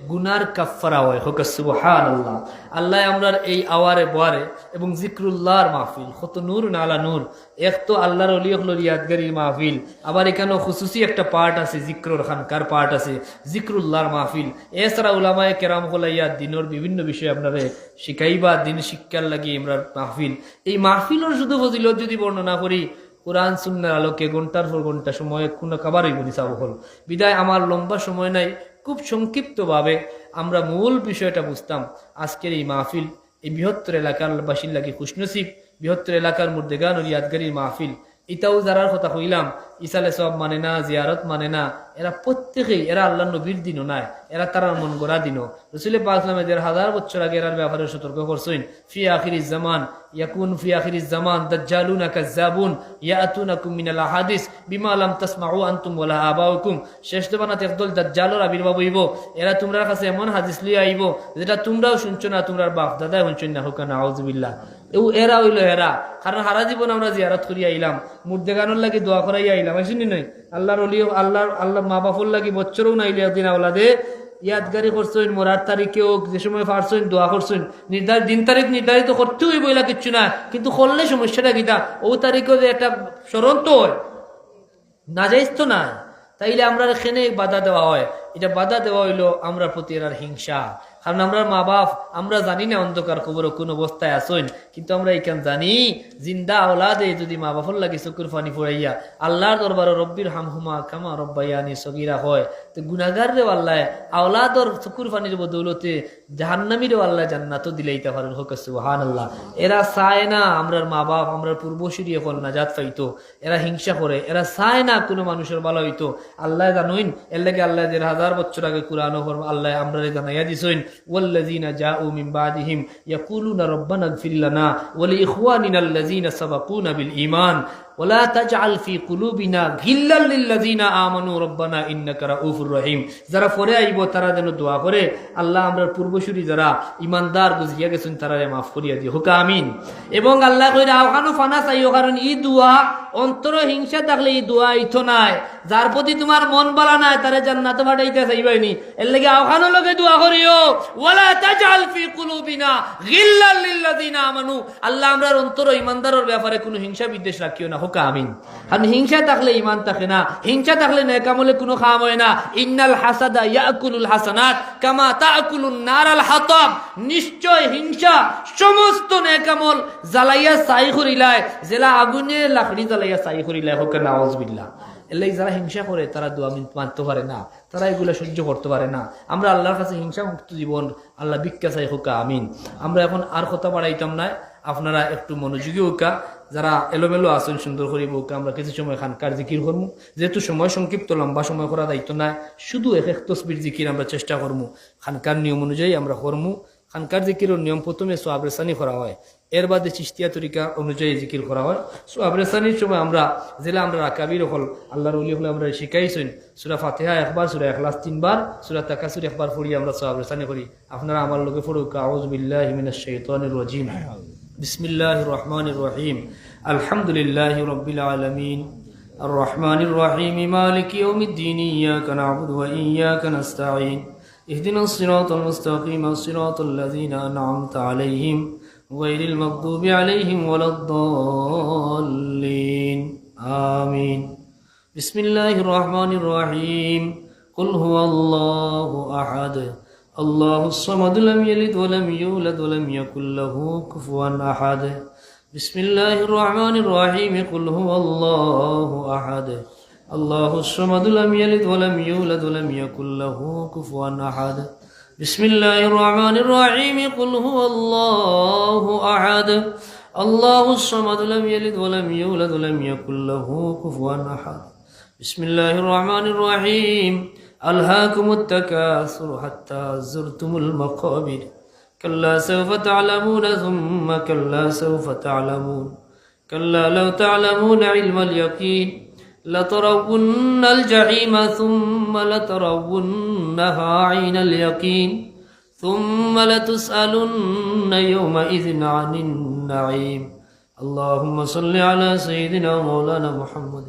গুনার কাফারা হয়। হোক সুবহানাল্লাহ। আল্লাহ আমরার এই আওয়ারে বোয়ারে এবং জিক্রুল্লাহর মাহফিল কত নূর নালা নূর। এক তো আল্লাহর ওলি হকলের ইয়াদগারির মাহফিল, আবার এখানেও খুসুসি একটা পার্ট আছে, জিক্রর খানকার পার্ট আছে, জিক্রুল্লাহর মাহফিল। এছাড়া উলামায়ে কেরাম হল ইয়া দিনের বিভিন্ন বিষয় আপনারা শিখাইবা, দিন শিক্ষার লাগে আমরা মাহফিল। এই মাহফিলের শুধু ফজিলত যদি বর্ণনা করি, কোরআন সুন্নাহর আলোকে ঘন্টার পর ঘন্টা সময় কোনো খাবারই বলি চাবো হল। বিদায় আমার লম্বা সময় নাই, খুব সংক্ষিপ্তভাবে আমরা মূল বিষয়টা বুঝতাম। আজকের এই মাহফিল এই বৃহত্তর এলাকার বাসীর লাগে খুশনসিব, বৃহত্তর এলাকার মুর্দেগান ও ইয়াদগারির মাহফিল। এটাও যারার কথা কইলাম, ইসালে সব মানে না, জিয়ারত মানে না, এরা প্রত্যেকেই এরা আল্লাহ নবীর দিনও নাই, এরা তারার মন গড়া দিনও। রসুল পাক সাল্লাল্লাহু আলাইহি 1000 বছর আগে এর ব্যাপারে সতর্ক করছেন, ফি আখিরিজ জামান ইয়াকুন ফি আখিরিজ জামান দাজ্জালুনা কাযাবুন ইয়াতুনাকুম মিনাল আহাদিস বিমা লাম তাসমাউ আনতুম ওয়ালা আবাউকুম। শেষ জমানাতে একদল দাজ্জালের আবির্ভাব হইব, এরা তোমরা কাছে এমন হাদিস লিয়ে আইব যেটা তোমরাও শুনছো না, তোমরার বাপ দাদাই শুনছেন না। হোক নাউযুবিল্লাহ। এরা হইল এরা, কারণ সারা জীবন আমরা জিয়ারত করিয়া আইলাম, মুর্দেগানোর লাগি দোয়া করাইয়া আইলাম, আসেনি নয়? আল্লাহর ওলি আল্লাহ মা বাপর লাগি বছরও নাইলে একদিন আওলাদে ইয়াদগারি করছেন মরার তারিখে হোক যে সময় পারছেন দোয়া করছেন নির্ধারিত দিন তারিখ নির্ধারিত করতে হইব এলা কিচ্ছু না, কিন্তু করলে সমস্যাটা কিতা ও তারিখে যে একটা স্মরণ তো হয় নাজাইজ তো না, তাইলে আমরা এখানে বাধা দেওয়া হয়। এটা বাধা দেওয়া হইলো আমরা প্রতি এর হিংসা, কারণ আমরা মা বাপ আমরা জানি না অন্ধকার কবর কোন অবস্থায় আসেন, কিন্তু আমরা এখান জানি জিন্দা আওলাদে যদি মা বাপর লাগে চকুর পানি ফুরাইয়া আল্লাহর দরবার রব্বির হামহুমা কামা রব্বায়ানি সগীরা হয়, তো গুনাহগার রে আল্লাহ আওলাদর চকুর পানির বদৌলতে জাহান্নামীরও আল্লাহ জান্নাতও দিলাইতে পারেন, হোক সুবহানাল্লাহ। এরা চায় না আমরার মা বাপ আমরার পূর্বসূরি এখন নাজাত পাইতো, এরা হিংসা করে, এরা চায় না কোনো মানুষের ভালো হইতো। আল্লাহ জানুইন এর লাগে আল্লাহ 1000 বছর আগে কুরআন আল্লাহ আমরা জানাইয়া দিছেন ওয়াল্লাযিনা জাউ মিন বাদিহিম ইয়াকুলুনা রব্বানা ইগফির লানা ওয়া লিইখওয়ানিনা আল্লাযিনা সাবাকুনা বিল ঈমান ওয়ালা তাজআল ফি কুলুবিনা গিল্লাল লিল্লাযিনা আমানু রব্বানা ইন্নাকা রাউফুর রহিম। যারা পরে আইব তারা যেন দোয়া করে আল্লাহ আমরার পূর্বসূরি যারা ইমানদার গুজরিয়া গেছেন তারারে মাফ করিয়া দিও, হোক আমিন। এবং আল্লাহ কইরা আওখানো ফানা চাইও, কারণ ই দোয়া অন্তর হিংসা থাকলে এই দোয়া ইথো নাই, যার প্রতি তোমার মন বালা নাই তারে জান্নাতে পাঠাইতে চাইবাইনি, এর লাগি আওখানো লগে দোয়া করিও ওয়ালা তাজআল ফি কুলুবিনা গিল্লাল লিল্লাযিনা আমানু। আল্লাহ আমরার অন্তর ইমানদারের ব্যাপারে কোনো হিংসা বিদ্বেষ রাখিও না, হোক আমিন। কারণ হিংসা থাকলে ইমান থাকে না, হিংসা থাকলে নেক আমলে কোনো কাম হয় না। ইন্নাল হাসাদা ইয়াকুলুল হাসানাত কামা তাকুলুন নারাল হাতাব। নিশ্চয় হিংসা সমস্ত নেক আমল জ্বালাইয়া ছাই করিলায়, জেলা আগুনে লাকড়ি জ্বালাইয়া ছাই করিলায়, হোক নাউযুবিল্লাহ। এলাই যারা হিংসা করে তারা দোয়া মানতে পারে না, তারা এগুলো সহ্য করতে পারে না। আমরা আল্লাহর কাছে হিংসা মুক্ত জীবন আল্লাহ ভিক্ষা চাই, হোক আমিন। আমরা এখন আর কথা বাড়াইতাম না, আপনারা একটু মনোযোগী হোকা, যারা এলোমেলো আছেন সুন্দর করিব হোকা। আমরা কিছু সময় খানকার জিকির করবো, যেহেতু সময় সংক্ষিপ্ত লম্বা সময় করা দায়িত্ব নাই, শুধু এক তসবির জিকির আমরা চেষ্টা করবো, খানকার নিয়ম অনুযায়ী আমরা করবো। খানকার জিকিরের নিয়ম প্রথমে সোয়াব রেসানি করা হয়, এর বাদে চিস্তিয়া তরিকা অনুযায়ী জিকির করা হয়। সোয়াব রেসানির সময় আমরা জেলা আমরা রাকাবির হল আল্লাহর ওলি হলে আমরা শিখাইছেন সূরা ফাতিহা একবার, সূরা ইখলাস 3 বার, সূরা তাকাসুর একবার পড়ি আমরা সোয়াব রেসানি করি। আপনারা আমার লগে পড়ুক আউযু বিল্লাহি মিনাশ শাইতানির রাজিম। বিসমিল্লাহির রহমানির রহিম। আলহামদুলিল্লাহি রাব্বিল আলামিন আর রহমানির রহিম মালিকি ইয়াউমিদ্দিন ইয়াকা না'বুদু ওয়া ইয়াকা নাস্তাঈন اهدنا الصراط المستقيم صراط الذين أنعمت عليهم غير المغضوب عليهم ولا الضالين آمين بسم الله الرحمن الرحيم قل هو الله أحد الله الصمد لم يلد ولم يولد ولم يكن له كفوا أحد بسم الله الرحمن الرحيم قل هو الله أحد الله الصمد لم يلد ولم يولد ولم يكن له كفوا أحد بسم الله الرحمن الرحيم قل هو الله أحد الله الصمد لم يلد ولم يولد ولم يكن له كفوا أحد بسم الله الرحمن الرحيم ألهاكم التكاثر حتى زرتم المقابر كلا سوف تعلمون ثم كلا سوف تعلمون كلا لو تعلمون علم اليقين لترون الجحيم ثم لترونها عين اليقين ثم لتسألن يومئذ عن النعيم اللهم صل على سيدنا مولانا محمد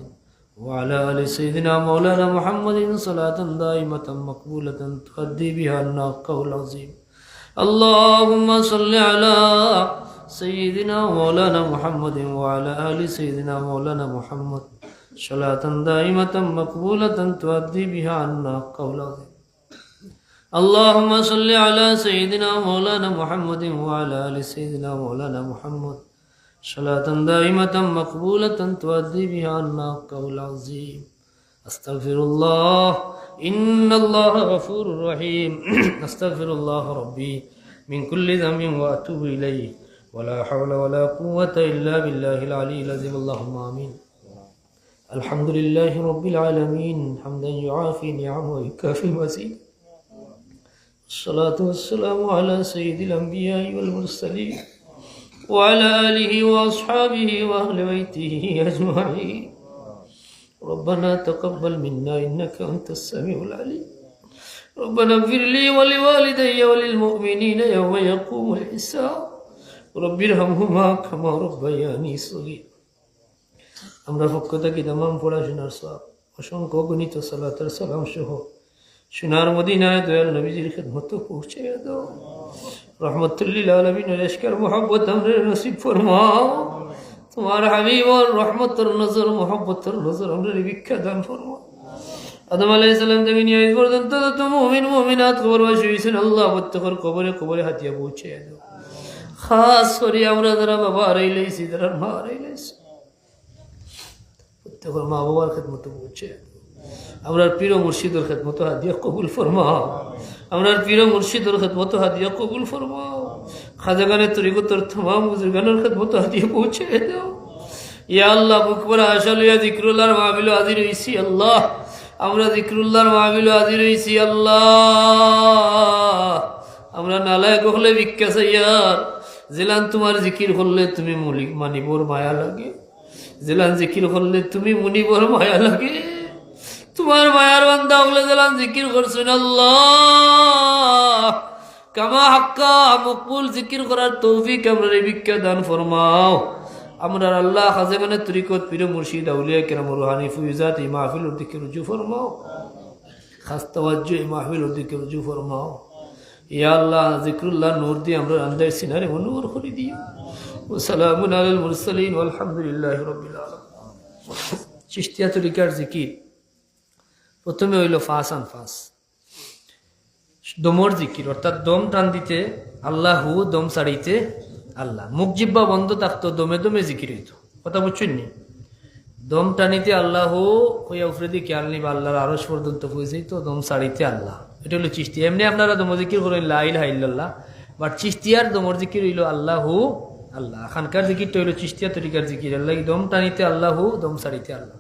وعلى آل سيدنا مولانا محمد صلاة دائمة مقبولة تؤدي بها الناقة العظيم اللهم صل على سيدنا مولانا محمد وعلى آل سيدنا مولانا محمد صلاة دائمة مقبولة تؤدي بها عنا قول عظيم اللهم صل على سيدنا مولانا محمد وعلى آل سيدنا مولانا محمد صلاة دائمة مقبولة تؤدي بها عنا قول عظيم أستغفر الله إن الله غفور رحيم أستغفر الله ربي من كل ذنب وأتوب إليه ولا حول ولا قوة إلا بالله العلي العظيم اللهم آمين الحمد لله رب العالمين حمدا يعافي نعمه ويكافي مزيد الصلاة والسلام على سيد الأنبياء والمرسلين وعلى آله وأصحابه وأهل بيته أجمعين ربنا تقبل منا إنك أنت السميع العليم ربنا اغفر لي ولوالدي وللمؤمنين يوم يقوم الحساب رب ارحمهما كما ربياني صغيرا আমরা পক্ষ থেকে তামাম পড়াশোনার সব অসংখ্য গণিত সালাতের সালাম সহ সোনার মদিনায় দয়াল নবীজির খেদমত পৌঁছে দাও। রহমতুল্লিল আলামিন লস্কর মোহাম্মত আমরা নসিব ফরমাও। তোমার হাবিবর রহমতের নজর মোহাম্মতের নজর আমরা ভিক্ষা দান ফরমাও। আদম আলাইহিস সালাম থেকে নিয়ে আজ পর্যন্ত যত মুমিন মুমিনাত কবরবাসী হয়েছেন আল্লাহ প্রত্যেকের কবরে কবরে হাতিয়া পৌঁছে দাও। খাস করে আমরা যারা বাবা হারাই লাইছি, যারা মা হারাই লাইছি, প্রত্যেকের মা বাবার খেদমত পৌঁছে দাও। আমরার প্রিয় মুর্শিদের খেদমত হাদিয়া কবুল ফরমাও। আমরার প্রিয় মুর্শিদের খেদমত হাদিয়া কবুল ফরমাও। খাজাগানের তরিকতর তমাম বুজুর্গানের খেদমত হাদিয়া পৌঁছে দাও। ইয়া আল্লাহ বুকবরা আশালিয়া জিক্রুল্লাহর মাহফিল হাজির হইছি আল্লাহ। আমরা জিক্রুল্লাহর মাহফিল হাজির হইছি আল্লাহ। আমরা নালায় গহলে ভিক্ষা চাইয়ার জেলান তোমার জিকির করলে তুমি মানিবর মায়া লাগে। জেলান জিকির করলে তুমি মুনিবর মায়া লাগে। তোমার মায়ার বান্দা হলে জেলান জিকির করছেন আল্লাহ। কামা হাক্কা মকবুল জিকির করার তৌফিক আমরা ভিক্ষা দান ফরমাও। আমরা আল্লাহ খাজাগানের তরিকত পীর মুর্শিদ আউলিয়া কেরাম রুহানি ফুয়ুজাত এই মাহফিলের দিকে রুজু ফরমাও। খাস তাওয়াজ্জুহ এই মাহফিলের দিকে রুজু ফরমাও। ইয়া আল্লাহ জিক্রুল্লাহ নূর দিয়ে আমরা আন্দার সিনারে নূর করে দিও। ওয়া সালামুন আলাল মুরসালিন ওয়ালহামদুলিল্লাহি রাব্বিল আলামিন। চিশতিয়া তরিকার জিকির প্রথমে হইল ফাস আন ফাস, দমর জিকির, অর্থাৎ দম টান দিতে আল্লাহু, দম ছাড়িতে আল্লাহ। মুখ জিব্বা বন্ধ থাকতো, দমে দমে জিকির হইতো। কথা বুঝছেন নি? দম টানিতে আল্লাহু হইয়া উফরে দিয়ে খেয়াল নিবা আল্লাহর আরশ পর্যন্ত পৌঁছেই তো, দম ছাড়িতে আল্লাহ। এটা হলো চিশতিয়া। এমনি আপনারা দমর জিকির করেন লা ইলাহা ইল্লাল্লাহ, বাট চিশতিয়ার দমর জিকির হইল আল্লাহু আল্লাহ। এখানকার জিকিরটা হইল চিশতিয়া তরিকার জিকির। আল্লাহ দম টানিতে আল্লাহু, দম ছাড়িতে আল্লাহ।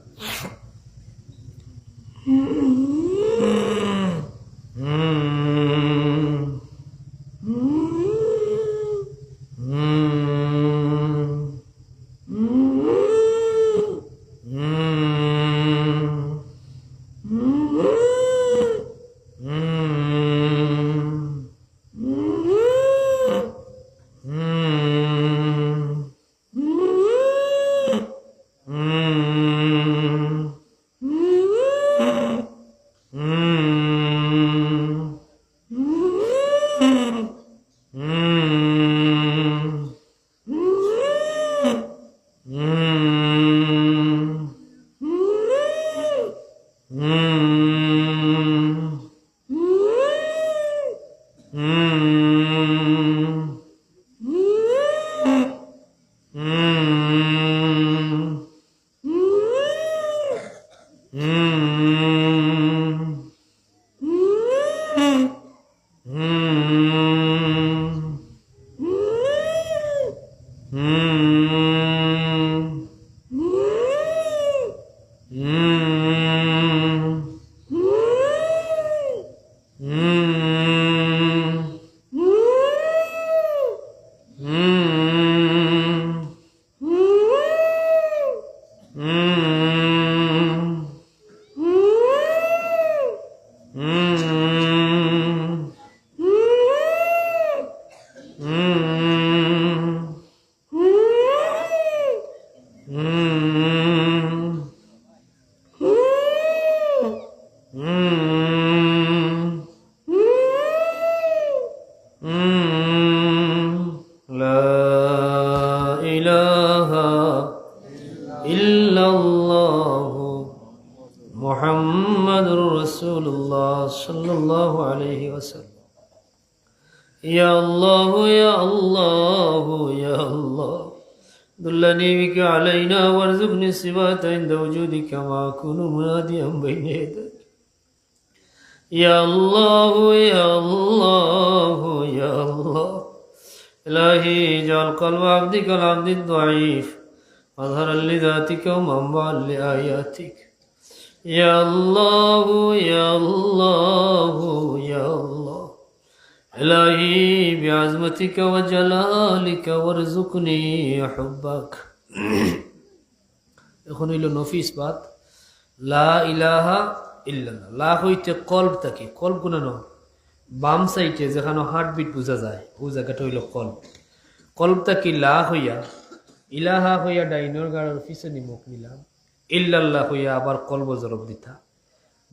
মুহাম্মাদুর রাসূলুল্লাহ সাল্লাল্লাহু আলাইহি ওয়াসাল্লাম। ইয়া আল্লাহ ইয়া আল্লাহ ইয়া আল্লাহ দুল্লানি বিকা আলাইনা ওয়ারযুকনি সিবাতা ইনদা ওজুদিকা মা কুনু মুনাদিয়াম বাইনা ইয়াদাক। ইয়া আল্লাহ ইয়া আল্লাহ ইয়া আল্লাহ ইলাহি জাল কলব আবদিকা আল-আবদিদ দাঈফ আযহারাল লিযাতিকা ওয়া মানবা'আল লিআয়াতিক। ইয়া আল্লাহ ইয়া আল্লাহ ইয়া আল্লাহ ইলাহি বিআজমাতিকা ওয়া জালালিকা ওয়ারযুকনি হুব্বাক। এখন হইল নফিস বাত, লা ইলাহা ইল্লাল্লাহ। লা হইতে কলব থাকে, কলব কোন ন বাম সাইডে যেখানে হার্টবিট বোঝা যায় ওই জায়গাটা হইল কলব। কলবটা কি লা হইয়া, ইলাহা হইয়া ডাইনর গাড়ার পিছনে মুখ নিলাম, ইল্লাল্লাহ হইয়া আবার কলব জরব দিতা।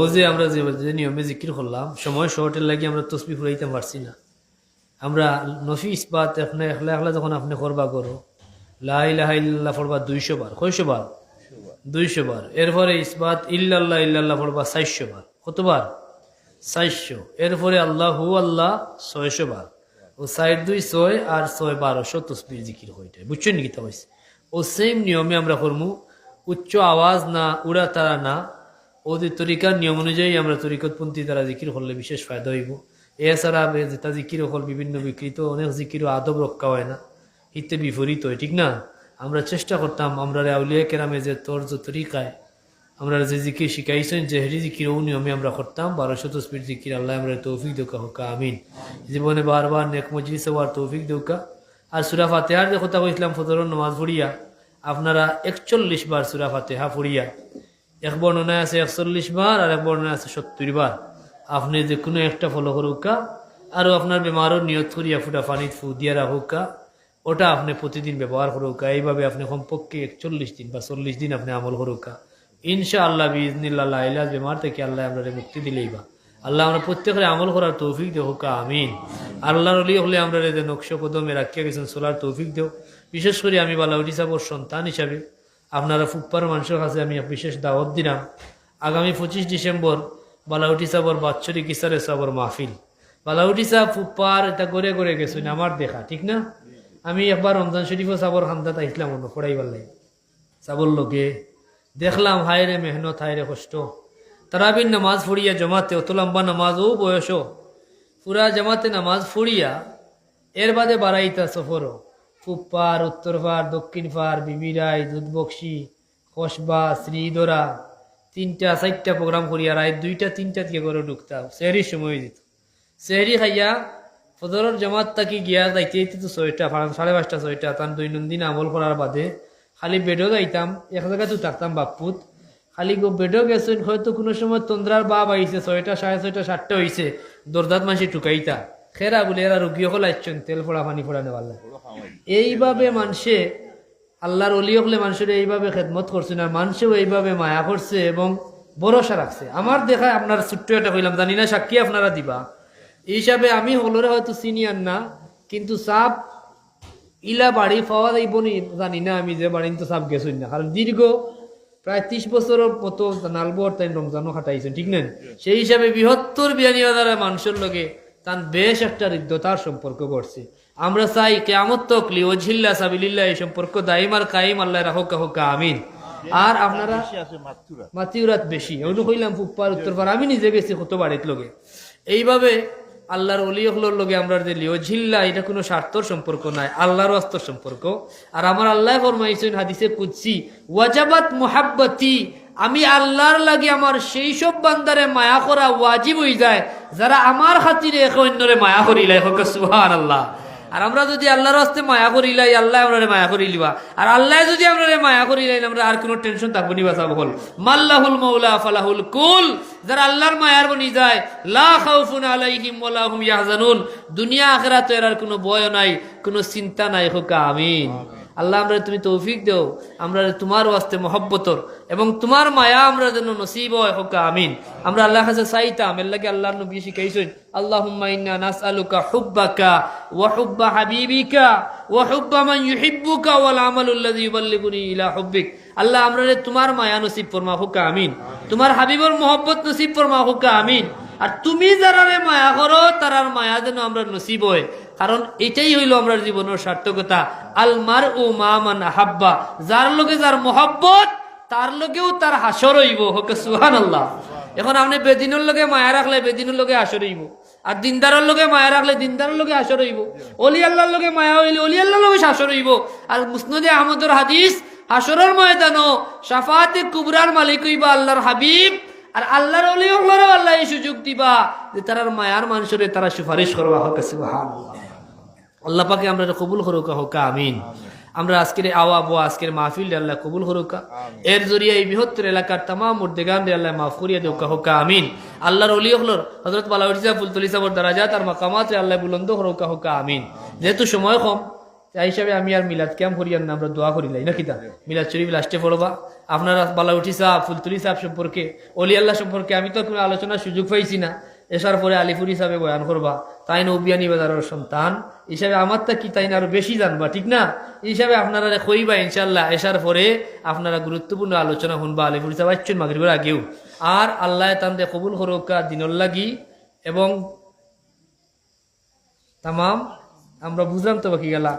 ও যে আমরা যে নিয়মে জিকির করলাম সময় শর্টের লাগি আমরা তসবি ফুরাইতে পারছি না। আমরা নফি ইসবাত এখানে একলা একলা যখন আপনি করবা করো লা ইলাহা ইল্লাল্লাহ পড়বা 200 বার, কয়শো বার? 200 বার। এরপরে ইসবাত ইল্লাল্লাহ ইল্লাল্লাহ পড়বা 400 বার। কতবার? 400। এরপরে আল্লাহু আল্লাহ 600 বার। ও 4 2 6 আর 6 1200 তসবির জিকির হইতে, বুঝছেন কি তা হইছে? ও সেম নিয়মে আমরা করবো, উচ্চ আওয়াজ না, উড়া তারা না, ওদের তরিকার নিয়ম অনুযায়ী আমরা তরিকতপন্থী তারা জিকির করলে বিশেষ ফায়দা হইব। এছাড়া যেটা জিকির হল বিভিন্ন বিকৃত অনেক জিকিরও আদব রক্ষা হয় না, ইতে বিপরীত হয়, ঠিক না? আমরা চেষ্টা করতাম আমরা আউলিয়া কেরামে যে তোর যে তরিকায় আমরা যে জিকির শিখাইছেন জেহরি জিকির ও নিয়মে আমরা করতাম 1200 তসবির জিকির। আল্লাহ আমরা তৌফিক দৌকা হোকা আমিন। জীবনে বারবার নেক মজলিসে হওয়ার তৌফিক দৌকা। আর সূরা ফাতিহার যে কথা কইছিলাম ফজরের নামাজ পড়িয়া আপনারা 41 বার সূরা ফাতিহা পড়িয়া, এক বর্ণনায় আছে 41 বার আর এক বর্ণনায় আছে 70 বার। আপনি যে কোনো একটা ফলো করুকা আর আপনার বেমারও নিয়ত করিয়া ফুটা পানিত ফু দিয়া রাখুকা, ওটা আপনি প্রতিদিন ব্যবহার করুকা। এইভাবে আপনি কমপক্ষে 41 দিন বা 40 দিন আপনি আমল করুকা। ইনশাআল্লাহ বিইজনিল্লাহ ইলাজ বেমার থেকে আল্লাহ আমরা মুক্তি দিলেই বা আল্লাহ আমরা প্রত্যেকের আমল করার তৌফিক দেও হোকা আমিন। আল্লাহর ওলি হলে আমরা যে নকশ কদমে রাখিয়া গেছেন সোলার তৌফিক দেও। বিশেষ করে আমি বালাউটি সাহেবের সন্তান হিসাবে আপনারা ফুপ্পার মানুষের কাছে আমি বিশেষ দাওয়াত দিলাম। আগামী 25 ডিসেম্বর বালাউটি সাহেবের বাৎসরিক ইসারে সাহেবের মাহফিল। বালাউটি সাহেব ফুপ্পার এটা করে করে গেছেন আমার দেখা, ঠিক না? আমি একবার রমজান শরীফও সাবর খান্দাত আইসলাম অন্য পড়াইবার লাগে সাবর লোকে দেখলাম হায় রে মেহনত, হায় রে কষ্ট। তারাবির নামাজ ফুড়িয়া জমাতে, অত লম্বা নামাজ ও বয়স পুরা জমাতে নামাজ ফুড়িয়া এর বাদে বাড়াইতা সফরও ফুপ্পার, উত্তর পার, দক্ষিণ পার, বিবিরাই, দুধবক্সি, কসবা, শ্রীদরা 3টা 4টা প্রোগ্রাম করিয়া রায় 2টা 3টা থেকে করে ঢুকতাম। সেহরির সময় দিত, সেহরি খাইয়া ফজরের জমাত তাকি গিয়া যাইতে তো 6টা 5:30 6টা। তার দৈনন্দিন আমল করার বাদে খালি বেডও যাইতাম, এক জায়গায় তো থাকতাম বাপুত। খালি গো বেডও গেছেন, হয়তো কোনো সময় তন্দ্রার বাপ আইছে 6টা 6:30 7টা হয়েছে, দরজাত মাসি টুকাইতা খেরা বলে এরা রুগী হল আসছেন তেল ফোড়া পানি ফোড়া নেওয়ার। এইভাবে মানুষে আল্লাহর অলি হলে মানুষের এইভাবে খেদমত করছে না, মানুষেও এইভাবে মায়া করছে এবং ভরসা রাখছে। আমার দেখায় আপনার ছোট্ট এটা কইলাম, জানি না সাক্ষী আপনারা দিবা। এই হিসাবে আমি হলরে হয়তো সিনিয়র না, কিন্তু সাপ ইলা বাড়ি পাওয়া যাইব নি জানি না, আমি যে বাড়ি তো সাপ গেছই না। কারণ দীর্ঘ প্রায় 30 বছরের মতো নালবর তাই রমজানও খাটাইছেন, ঠিক না? সেই হিসাবে বৃহত্তর বিয়ানীবাজারের মানুষের লগে তার বেশ একটা হৃদ্যতার সম্পর্ক করছে। আমরা চাই কিয়ামত তকলি ওয়াজহিল্লা সাবিলিল্লাহ এই সম্পর্ক দাইম আর কায়েম আল্লাহ রাখুকা হোকা আমিন। আর আপনারা মাতিউরাত বেশি ওইটা কইলাম ফুপ্পার উত্তর পার, আমি নিজে গেছি কত বাড়ির লগে। এইভাবে আল্লাহর অলি হলোর লগে আমরা যে লিওঝিল্লা এটা কোনো স্বার্থর সম্পর্ক নাই, আল্লাহর ওয়াস্তার সম্পর্ক। আর আমার আল্লাহ ফরমাইছেন হাদিসে কুদসি ওয়াজাবাত মুহাব্বতি, আমি আল্লাহর লাগে আমার সেই সব বান্দারে মায়া করা ওয়াজিব হয়ে যায় যারা আমার খাতিরে এক অন্যরে মায়া করিলাই হোক সুবহানাল্লাহ। আর আমরা যদি আল্লাহর হস্তে মায়া করিলাই আল্লাহ আমরা মায়া করিলিবা, আর আল্লাহ যদি আমরা মায়া করিলাই আমরা আর কোনো টেনশন থাকবো নি। বাসা বল মাল্লাহুল মাওলা ফালাহুল কুল, যারা আল্লাহর মায়ার বনি যায় লা খাউফুন আলাইহিম ওয়ালা হুম ইয়াহজানুন, দুনিয়া আখিরাতে এর কোনো ভয় নাই, কোনো চিন্তা নাই হোক আমিন। আল্লাহ আমরা তুমি তৌফিক দেও, আমরা তোমার ওয়াস্তে মহব্বতর এবং তোমার মায়া আমরা যেন নসিব হয় হোক আমিন। আমরা আল্লাহর কাছে চাইতাম, এর লাগে আল্লাহর নবী শিখাইছেন আল্লাহুম্মা ইন্না নাসআলুকা হুব্বাকা ওয়া হুব্বা হাবিবিকা ওয়া হুব্বা মান ইউহিব্বুকা ওয়াল আমালুল্লাযী ইউবাল্লিগুনি ইলা হুব্বিক। আল্লাহ আমরা তোমার মায়া নসিব ফরমা হোক আমিন, তোমার হাবিবর মহব্বত নসিব ফরমা হোক আমিন। আর তুমি যারারে মায়া করো তারার মায়া যেন আমরা নসিব হয়, কারণ এটাই হইল আমরা জীবনের সার্থকতা। আল মারউ মা মান আহাব্বা, যার লগে যার মহব্বত তার লগেও তার হাসর হইব হোক সুবহানাল্লাহ। এখন আপনি বেদিনের লগে মায়া রাখলে বেদিনের লগে হাসর হইব, আর দিনদারের লগে মায়া রাখলে দিনদারের লগে হাসর হইব, অলি আল্লাহর লগে মায়া হইলে অলি আল্লাহর লগে হাসর হইব। আর মুসনাদে আহমদের হাদিস হাসরের ময়দানও শাফাআতে কুবরার মালিক হইবা আল্লাহর হাবিব, আর আল্লাহর ওলি হলো আল্লাহ এই সুযোগ দিবা যে তারার মায়ার মানুষের তারা সুপারিশ করবা হোক সুবহানাল্লাহ। আল্লাহ পাকে আমরা কবুল করুক হোক আমিন। আমরা আজকের আওয়া বোয়া আজকের মাহফিল আল্লাহ কবুল করুক, এর জরিয়া এই বৃহত্তর এলাকার তামাম মুর্দেগান আল্লাহ মাফ করিয়া দেউক হোক আমিন। আল্লাহর ওলি হলোর হযরত বালাউটি সাহেব ফুলতলি সাহেবের দরাজাত আর মাকামাত আল্লাহ বুলন্দ করুক হোক আমিন। যেহেতু সময় কম তাই হিসাবে আমি আর মিলাদ ক্যাম্প করিয়ার না, আমরা দোয়া করিলাই না কিতা মিলাদ শরীফ লাস্টে পড়বা। আপনারা বালাউঠি সাহেব, ফুলতুলি সাহেব সম্পর্কে, অলি আল্লাহ সম্পর্কে আমি তো কোনো আলোচনার সুযোগ পাইছি না। এসার পরে আলিপুরি সাহেবে বয়ান করবা, তাই নৌবিয়ানি বাজারের সন্তান হিসাবে আমার তা কি তাই না আরো বেশি জানবা, ঠিক না? এই হিসাবে আপনারা কইবা ইনশাল্লাহ। এসার পরে আপনারা গুরুত্বপূর্ণ আলোচনা শুনবা আলিপুরি সাহেব আসছেন মাগরিবের আগেও। আর আল্লাহ তান্দে কবুল করুকা দিনর লাগি। এবং তামাম আমরা বুঝলাম তো বাকি গেলা